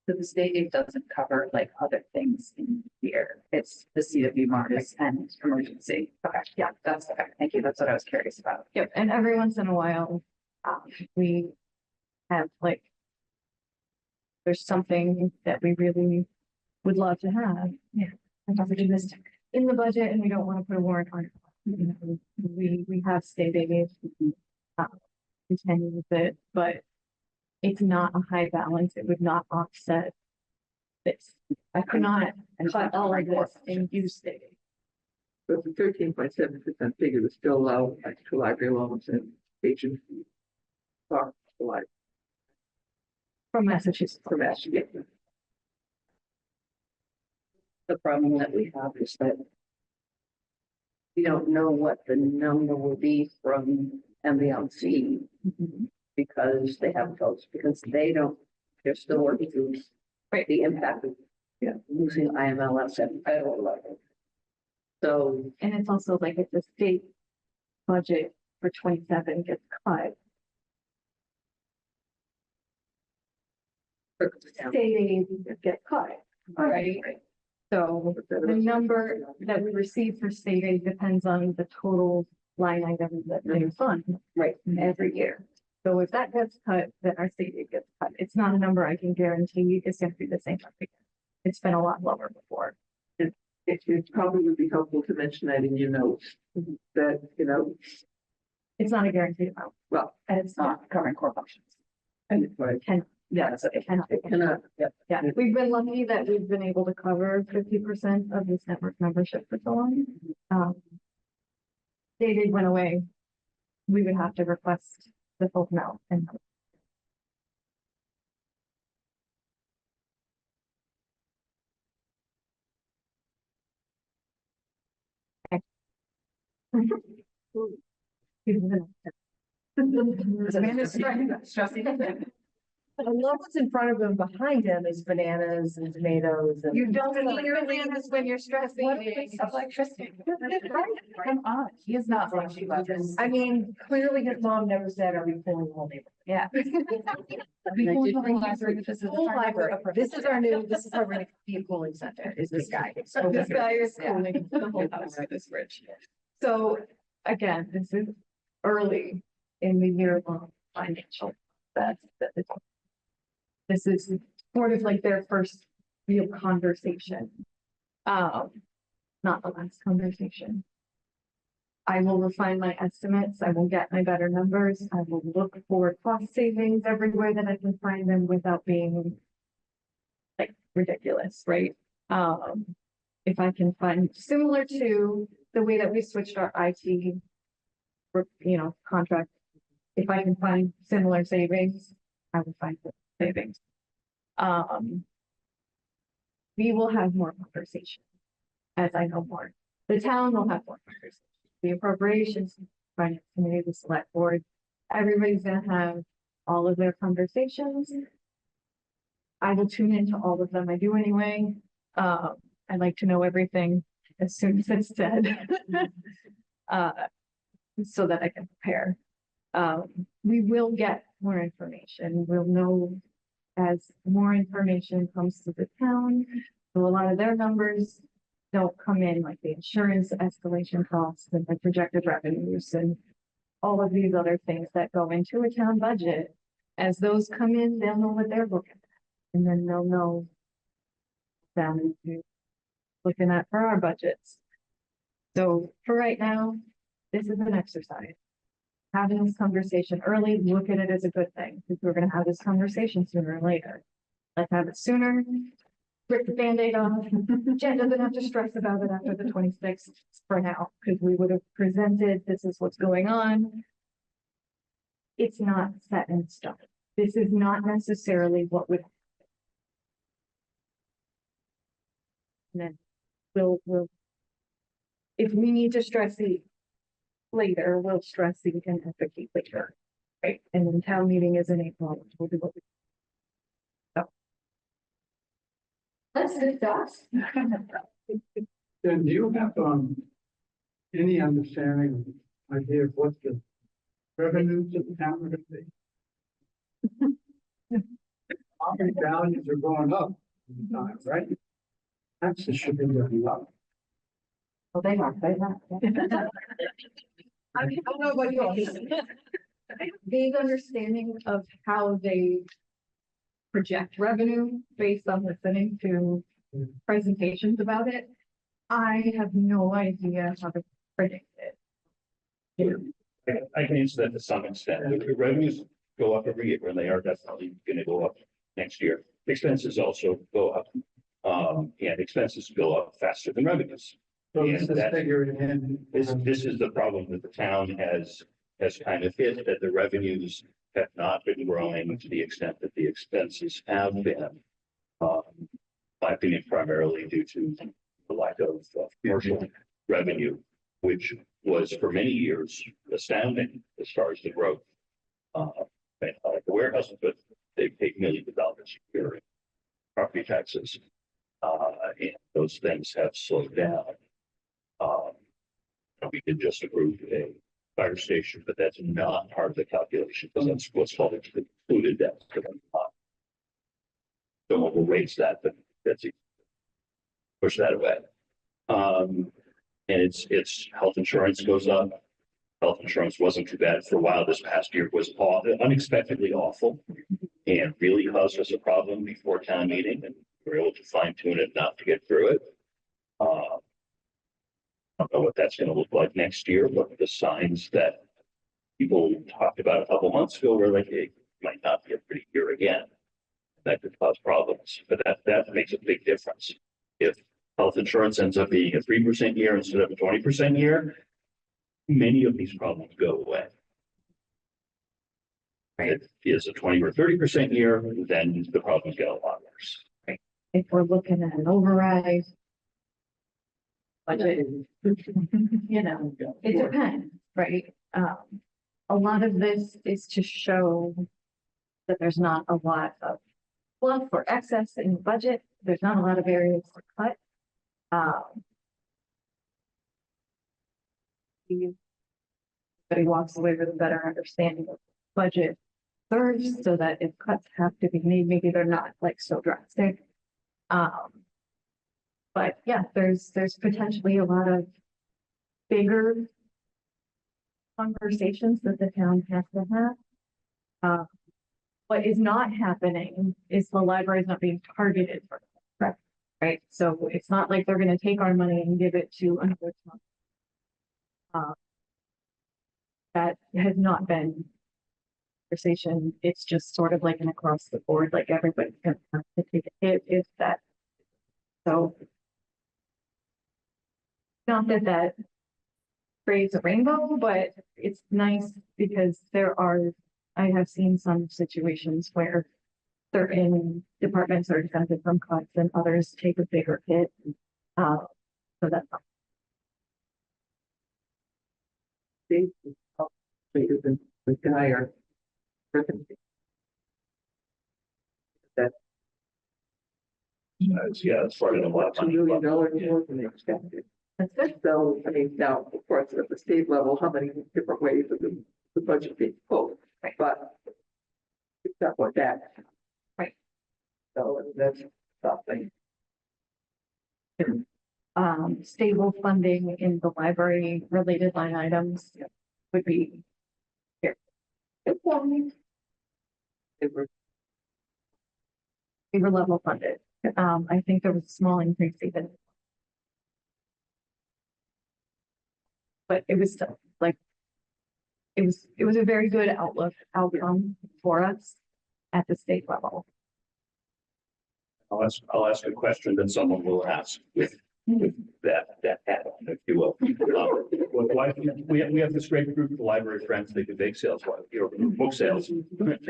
So the state aid doesn't cover like other things in here. It's the CW marks and emergency. Okay, yeah, that's okay. Thank you. That's what I was curious about. Yep, and every once in a while, we have like. There's something that we really would love to have. Yeah. Opportunistic. In the budget, and we don't want to put a warrant on it. You know, we have state aid. Continue with it, but it's not a high balance. It would not offset this. I could not cut all of this and use state aid. But the 13.7% figure would still allow extra library loans and agent fees. For the library, From Massachusetts. for Massachusetts. The problem that we have is that we don't know what the number will be from MBLC because they haven't told us, because they're still working through the impact of, losing IMLS at federal level. So, And it's also like if the state budget for 27 gets cut, state aid gets cut, right? So the number that we receive for state aid depends on the total line item that they fund, right, every year. So if that gets cut, then our state aid gets cut. It's not a number I can guarantee it's going to be the same every year. It's been a lot lower before. it probably would be helpful to mention that in your notes, that, It's not a guaranteed amount, well, and it's not Covering core functions. and right, it can, yeah, so it cannot. it cannot, Yeah, we've been lucky that we've been able to cover 50% of this network membership for so long. State aid went away. We would have to request the full amount and. I love what's in front of him. Behind him is bananas and tomatoes and. You don't eat your bananas when you're stressing. Electricity. Come on, he is not like she loves this. I mean, clearly his mom never said, are we pulling the whole neighborhood? Yeah. Whole library. This is our new, this is how we're gonna be a cooling center, is this guy. So This guy is Yeah. cooling the whole house with this fridge. So again, this is early in the year long financial. This is sort of like their first real conversation. Not the last conversation. I will refine my estimates. I will get my better numbers. I will look for cost savings everywhere that I can find them without being like ridiculous, right? If I can find similar to the way that we switched our IT, contract. If I can find similar savings, I will find the savings. We will have more conversation as I know more. The town will have more conversation. The appropriations, finance committee, the select board, everybody's gonna have all of their conversations. I will tune into all of them. I do anyway. I'd like to know everything as soon as it's said. So that I can prepare. We will get more information. We'll know as more information comes to the town. So a lot of their numbers don't come in, like the insurance escalation costs and the projected revenues and all of these other things that go into a town budget. As those come in, they'll know what they're looking at, and then they'll know them looking at for our budgets. So for right now, this is an exercise. Having this conversation early, look at it as a good thing, because we're gonna have this conversation sooner or later. Let's have it sooner. Rip the Band-Aid off. Jen doesn't have to stress about it after the 26th for now, because we would have presented, this is what's going on. It's not set in stone. This is not necessarily what would. And then we'll. If we need to stress the later, we'll stress the and advocate later, right? And then town meeting is in April. We'll do what we. Let's discuss. Then do you have, any understanding, idea of what the revenues of the town are gonna be? Property values are going up, right? Taxes should be going up. Well, they are. I mean, I don't know about you all. Vague understanding of how they project revenue based on listening to presentations about it. I have no idea how to predict it. I can answer that to some extent. The revenues go up every year, and they are definitely gonna go up next year. Expenses also go up. And expenses go up faster than revenues. So this And is that's- figuring in. This is the problem that the town has kind of hit, that the revenues have not been growing to the extent that the expenses have been. My opinion, primarily due to the lack of commercial revenue, which was for many years astounding as far as the growth. Like the warehouses, but they paid millions of dollars a year in property taxes. And those things have slowed down. We did just approve a fire station, but that's not part of the calculation, because that's what's called excluded debt. So we'll raise that, but that's push that away. And it's health insurance goes up. Health insurance wasn't too bad for a while. This past year was unexpectedly awful and really caused us a problem before town meeting, and we were able to fine tune it enough to get through it. I don't know what that's going to look like next year, but the signs that people talked about a couple months ago were like, it might not be a pretty year again. That could cause problems, but that makes a big difference. If health insurance ends up being a 3% year instead of a 20% year, many of these problems go away. If it is a 20 or 30% year, then the problems get a lot worse. If we're looking at an override. Budget, you know, it depends, right? A lot of this is to show that there's not a lot of fluff or excess in the budget. There's not a lot of areas to cut. Everybody walks away with a better understanding of budget serves, so that if cuts have to be made, maybe they're not like so drastic. But yeah, there's potentially a lot of bigger conversations that the town has to have. What is not happening is the library is not being targeted for that, right? So it's not like they're going to take our money and give it to another town. That has not been conversation. It's just sort of like an across the board, like everybody's going to have to take a hit if that. So. Not that that creates a rainbow, but it's nice because I have seen some situations where certain departments are exempted from cuts and others take a bigger hit. So that's. Bigger than the dire. That Yeah, it's part of the $2 million more than expected. That's good. So, I mean, now, of course, at the state level, how many different ways of the budget being pulled, Right. but it's not like that. Right. So that's something. Stable funding in the library related line items would be. Here. It were We were level funded. I think there was a small increase even. But it was still like. It was a very good outcome for us at the state level. I'll ask a question that someone will ask with that add on, if you will. Why, we have this great group of library friends, they do bake sales, book sales.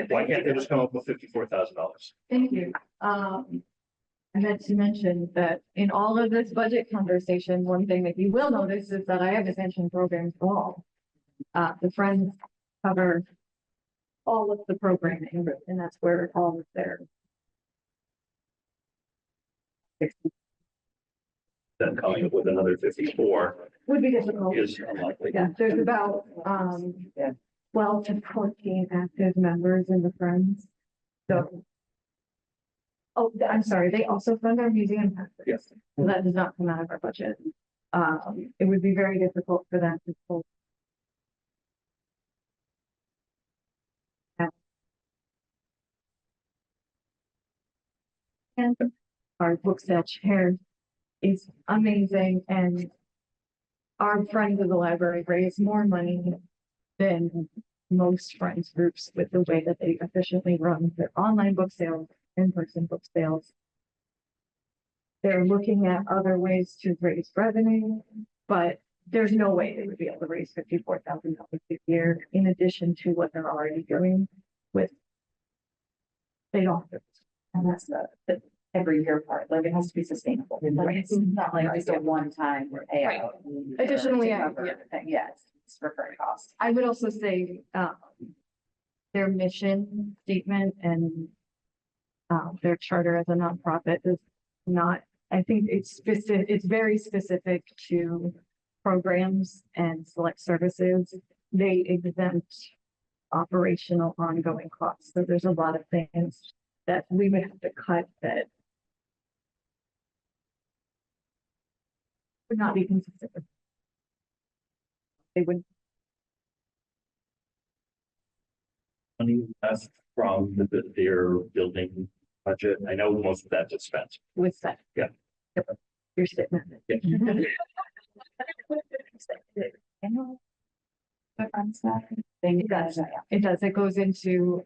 Why can't they just come up with $54,000? Thank you. I meant to mention that in all of this budget conversation, one thing that you will notice is that I haven't mentioned programs at all. The Friends cover all of the programming, and that's where all of their. Then coming up with another 54 Would be difficult. is unlikely. Yeah, there's about 12 to 14 active members in the Friends. So. Oh, I'm sorry, they also fund our museum taxes. Yes. So that does not come out of our budget. It would be very difficult for them to pull. And our book sale chair is amazing, and our Friends of the Library raise more money than most friends groups with the way that they efficiently run their online book sales, in-person book sales. They're looking at other ways to raise revenue, but there's no way they would be able to raise $54,000 a year in addition to what they're already doing with. They don't. And that's the every year part, like it has to be sustainable. Like, it's not like just a one-time payout. Additionally, To cover everything. Yes, it's recurring costs. I would also say, their mission statement and their charter as a nonprofit is not, I think it's specific, it's very specific to programs and select services. They exempt operational ongoing costs. So there's a lot of things that we would have to cut that would not be consistent with. They would, Money left from their building budget. I know most of that's expense. with that. Yeah. Yep. Your statement. Yeah. The fun stuff. It does. It does. It goes into,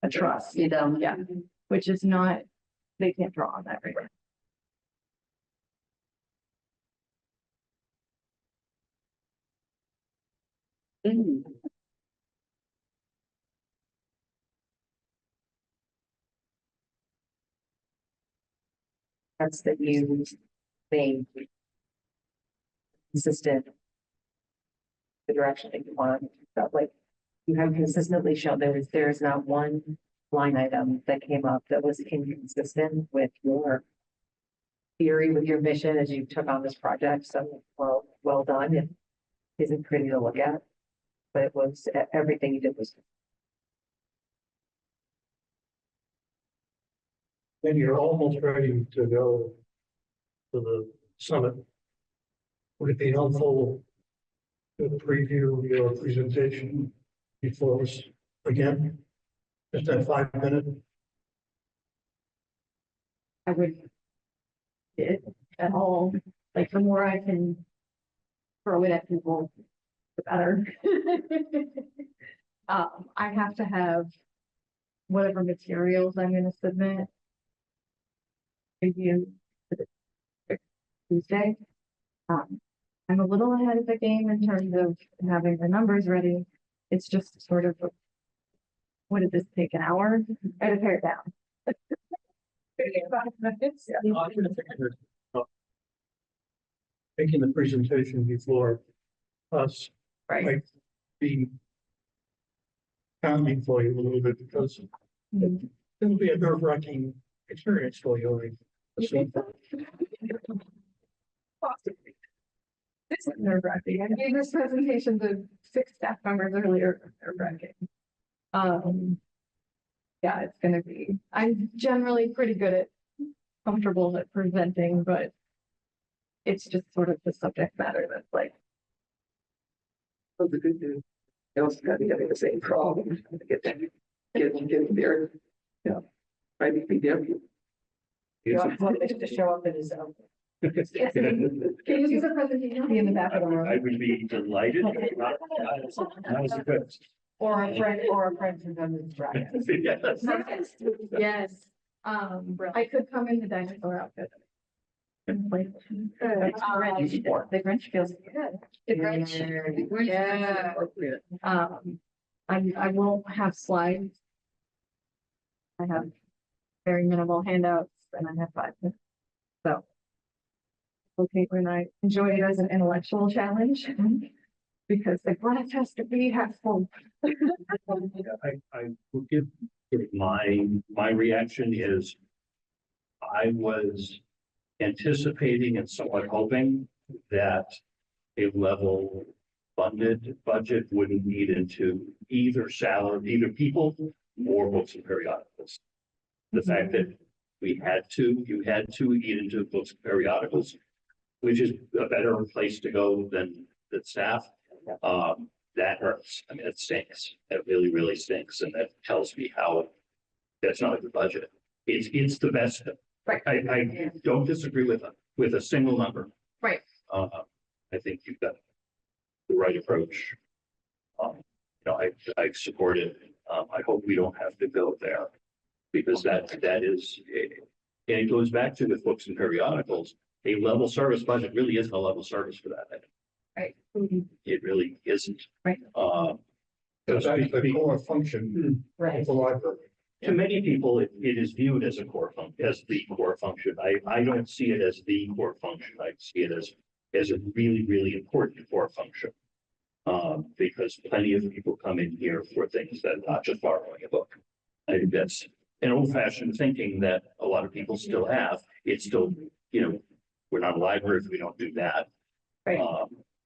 a trust, You know, yeah, which is not, they can't draw on that right now. That's the new thing. Consistent. The direction that you want, but like, you have consistently shown there is not one line item that came up that was inconsistent with your theory, with your mission as you took on this project, so well done, it isn't pretty to look at. But it was, everything you did was. Then you're almost ready to go to the summit. Would it be helpful to preview your presentation before us again? Just that 5 minute? I would. It at all, like the more I can throw it at people, the better. I have to have whatever materials I'm gonna submit. Review for the Tuesday. I'm a little ahead of the game in terms of having the numbers ready. It's just sort of, what did this take, an hour? I had to pare it down. Making the presentation before us Right. might be pounding for you a little bit because it'll be a nerve-wracking experience for you. I assume. Possibly. This is nerve-wracking. I gave this presentation to 6 staff members earlier, nerve-wracking. Yeah, it's gonna be, I'm generally pretty good at, comfortable at presenting, but it's just sort of the subject matter that's like. Well, the good news, they also got to having the same problem, get there. Yeah. By the PW. You want it to show up in his own. Can you use a presentation? Be in the back of the room. I would be delighted. Not as a good. Or a friend who doesn't drive. Yes. Yes, I could come in the dinosaur outfit. And play. The Grinch feels good. The Grinch. Yeah. Appropriate. I won't have slides. I have very minimal handouts and I have 5 minutes. So. Okay, when I enjoy it as an intellectual challenge. Because the glass has to be half full. I will give my reaction is I was anticipating and somewhat hoping that a level funded budget wouldn't eat into either salary, either people or books and periodicals. The fact that you had to eat into books and periodicals, which is a better place to go than the staff. That hurts. I mean, it stinks. It really, really stinks. And that tells me how that's not a good budget. It's the best. Right. I don't disagree with a single number. Right. I think you've got the right approach. I support it. I hope we don't have to go there because that is, and it goes back to with books and periodicals, a level service budget really isn't a level service for that item. Right. It really isn't. Right. That's the core function Right. of the library. To many people, it is viewed as a core function, as the core function. I don't see it as the core function. I see it as a really, really important core function. Because plenty of people come in here for things that are not just borrowing a book. I think that's an old-fashioned thinking that a lot of people still have. It's still, we're not a library if we don't do that. Right.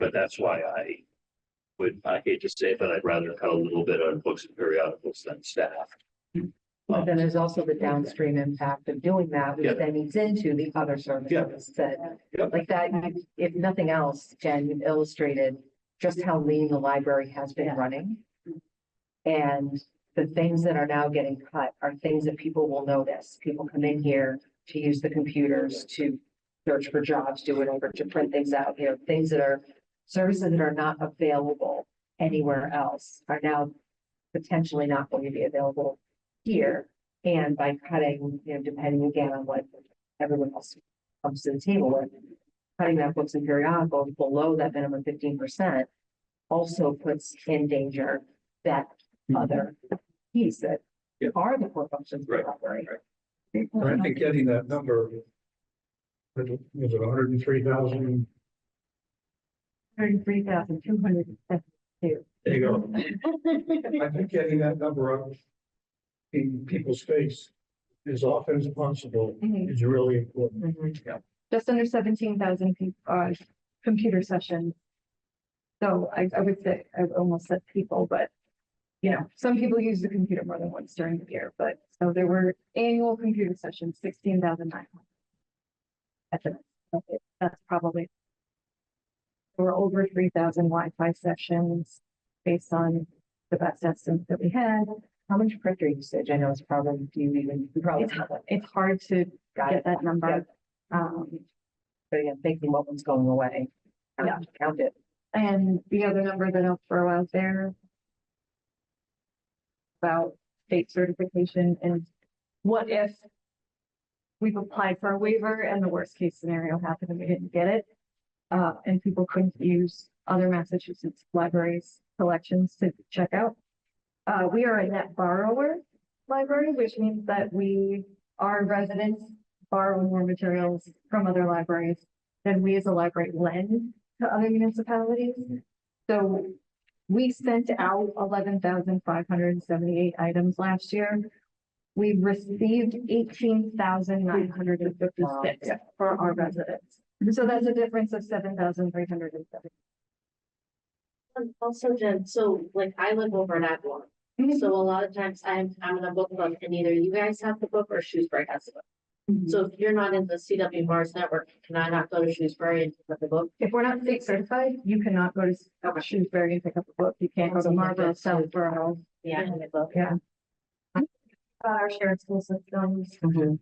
But that's why I hate to say it, but I'd rather cut a little bit on books and periodicals than staff. But then there's also the downstream impact of doing that, which Yeah. then eats into the other services that, like that, if nothing else, Jen, you've illustrated just how lean the library has been running. And the things that are now getting cut are things that people will notice. People come in here to use the computers, to search for jobs, do whatever, to print things out, things that are services that are not available anywhere else are now potentially not going to be available here. And by cutting, depending again on what everyone else comes to the table with, cutting that books and periodicals below that minimum 15% also puts in danger that other piece that Yeah. are the core functions of the Right. library. And I think getting that number, was it 103,000? 33,272. There you go. I think getting that number up in people's face as often as possible Mhm. is really important. Mhm. Just under 17,000 computer sessions. So I would say, I almost said people, but some people use the computer more than once during the year, but so there were annual computer sessions, 16,900. That's probably. There were over 3,000 Wi-Fi sessions based on the best estimate that we had. How much printer usage? I know it's probably, you probably have that. It's hard to Got get it. that number. But again, thinking what one's going away. Yeah. Count it. And the other number that I'll throw out there about state certification and what if we've applied for a waiver and the worst case scenario happened and we didn't get it. And people couldn't use other Massachusetts libraries collections to check out. We are a net borrower library, which means that our residents borrow more materials from other libraries than we as a library lend to other municipalities. So we sent out 11,578 items last year. We received 18,956 for our residents. So that's a difference of 7,370. Also, Jen, so like I live over in Agawam, so a lot of times I'm in a book club and either you guys have the book or Shrewsbury has the book. So if you're not in the CW Mars network, can I not go to Shrewsbury and pick up the book? If we're not state certified, you cannot go to Shrewsbury and pick up a book. You can't go to Marlborough, Southborough. Yeah, I can get book. Yeah. Our shared school systems.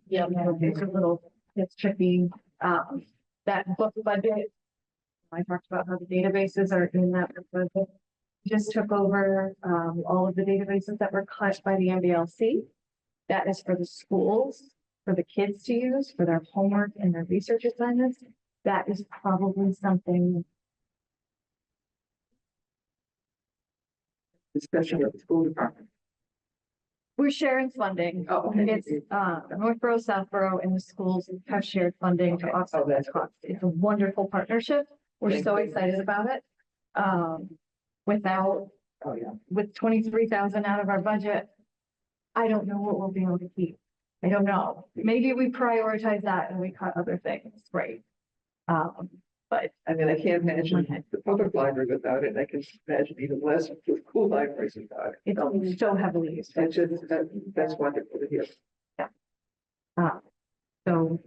Yeah. It's a little, it's tricky. That book budget. I talked about how the databases are in that book budget. Just took over all of the databases that were cut by the MBLC. That is for the schools, for the kids to use, for their homework and their research assignments. That is probably something. Discussion with the school department. We're sharing funding. Oh, okay. It's Northborough, Southborough, and the schools have shared funding to offset Oh, that's that cost. It's a wonderful partnership. We're so excited about it. With 23,000 out of our budget, I don't know what we'll be able to keep. I don't know. Maybe we prioritize that and we cut other things, right? But I mean, I can't imagine the public library without it. I can imagine even less with school libraries without it. it's so heavily used. That's just, that's wonderful to hear. So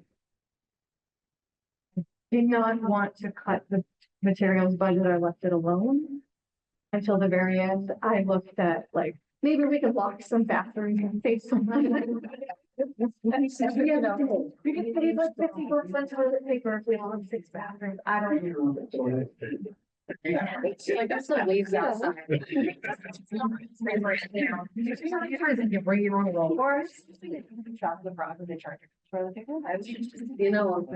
did not want to cut the materials budget or left it alone until the very end. I looked at like, maybe we could lock some bathrooms and save some money. You know, we could pay like 50 bucks on toilet paper if we all have 6 bathrooms. I don't know. Like, that's not waves outside. You bring your own roll. Or shop the broad and they charge toilet paper. You know,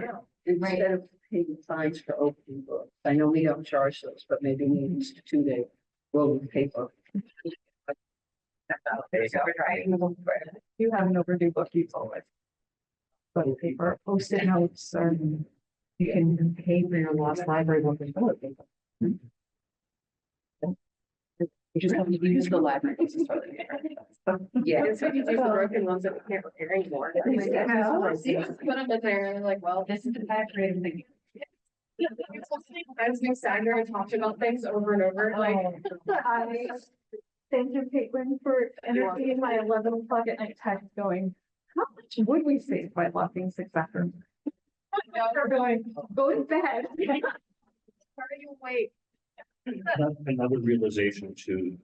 instead of paying fines for opening books, I know we don't charge those, but maybe we institute a roll of paper. You have an overdue book, you always. Toilet paper, post-it notes, or You can pay for your lost library book with toilet paper. You just have to use the library. books as toilet paper. Yeah. It's like you do the broken ones that we can't repair anymore. Put them in there and like, well, This is the bad creative thing. I was being Sandra and talked about things over and over, like. I thank you, Caitlin, for entertaining my 11 o'clock at night text going, how much would we save by locking 6 bathrooms? They're going, go to bed. How do you wait? Another realization to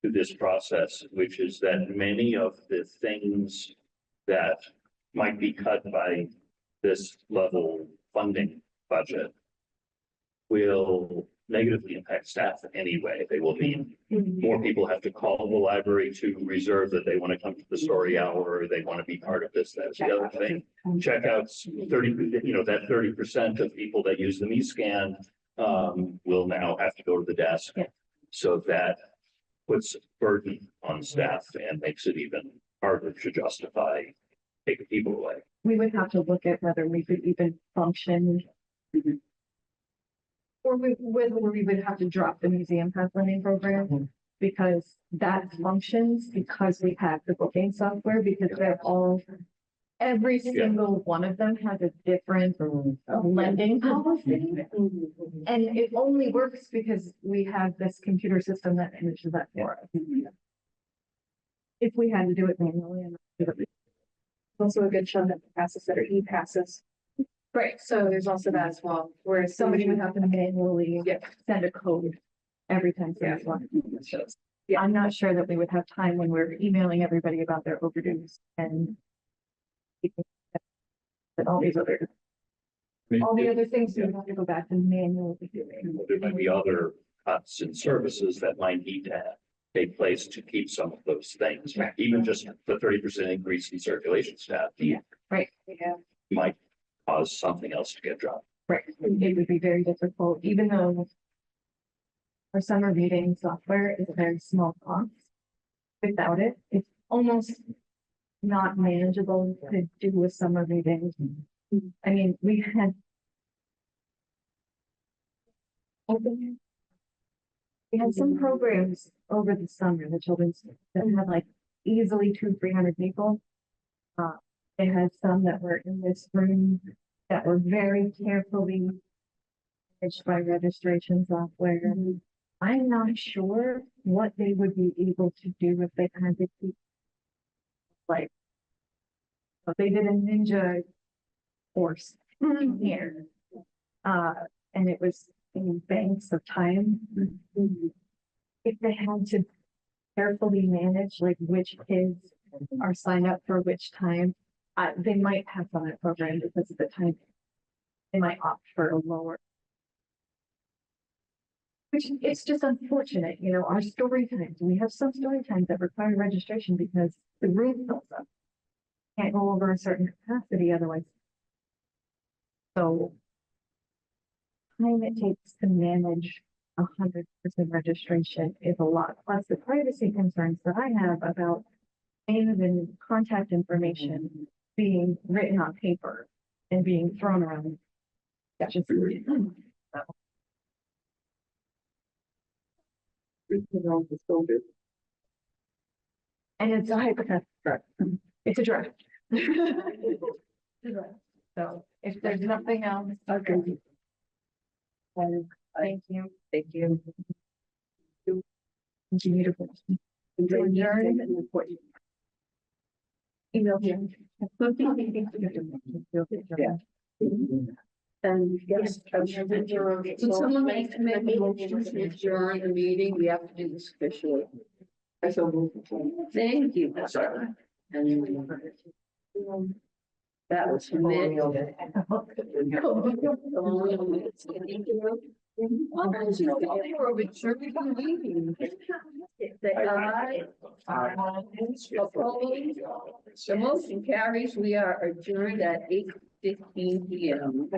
this process, which is that many of the things that might be cut by this level funding budget will negatively impact staff anyway. They will mean more people have to call the library to reserve that they want to come to the story hour, or they want to be part of this, that's the other thing. Checkouts, 30, that 30% of people that use the e-scan will now have to go to the desk. Yeah. So that puts burden on staff and makes it even harder to justify taking people away. We would have to look at whether we could even function. Or whether we would have to drop the museum pass lending program, because that functions because we have the booking software, because they're all. Every single one of them has a different lending policy. And it only works because we have this computer system that manages that for us. If we had to do it manually. Also a good chunk of passes that are e-passes. Right, so there's also that as well, where Somebody would have to manually send a code every time. Yeah, I'm not sure that we would have time when we're emailing everybody about their overdues and. And all these other. All the other things we have to go back and manually doing. There might be other cuts in services that might need to take place to keep some of those things, even just the 30% increase in circulation staff. Right, yeah. Might cause something else to get dropped. Right, it would be very difficult, even though. Our summer reading software is a very small cost. Without it, it's almost not manageable to do a summer reading. I mean, we had. We had some programs over the summer, the children's, that had like easily 200-300 people. They had some that were in this room that were very carefully managed by registration software. I'm not sure what they would be able to do if they had to keep. Like. But they did a ninja course here. And it was in banks of time. If they had to carefully manage like which kids are signed up for which time, they might have on that program because of the time. They might opt for a lower. Which it's just unfortunate, our story times, we have some story times that require registration because the room fills up. Can't go over a certain capacity otherwise. So. Time it takes to manage 100% registration is a lot, plus the privacy concerns that I have about names and contact information being written on paper and being thrown around. That's just. And it's a hypothetical. It's a draft. So if there's nothing else. Okay. And Thank you. thank you. Email you. Yeah. And yes, would someone like to make a motion to adjourn the meeting? We have to do this officially. I so move. Thank you. And that was me. The motion carries. We are adjourned at 8:15 PM.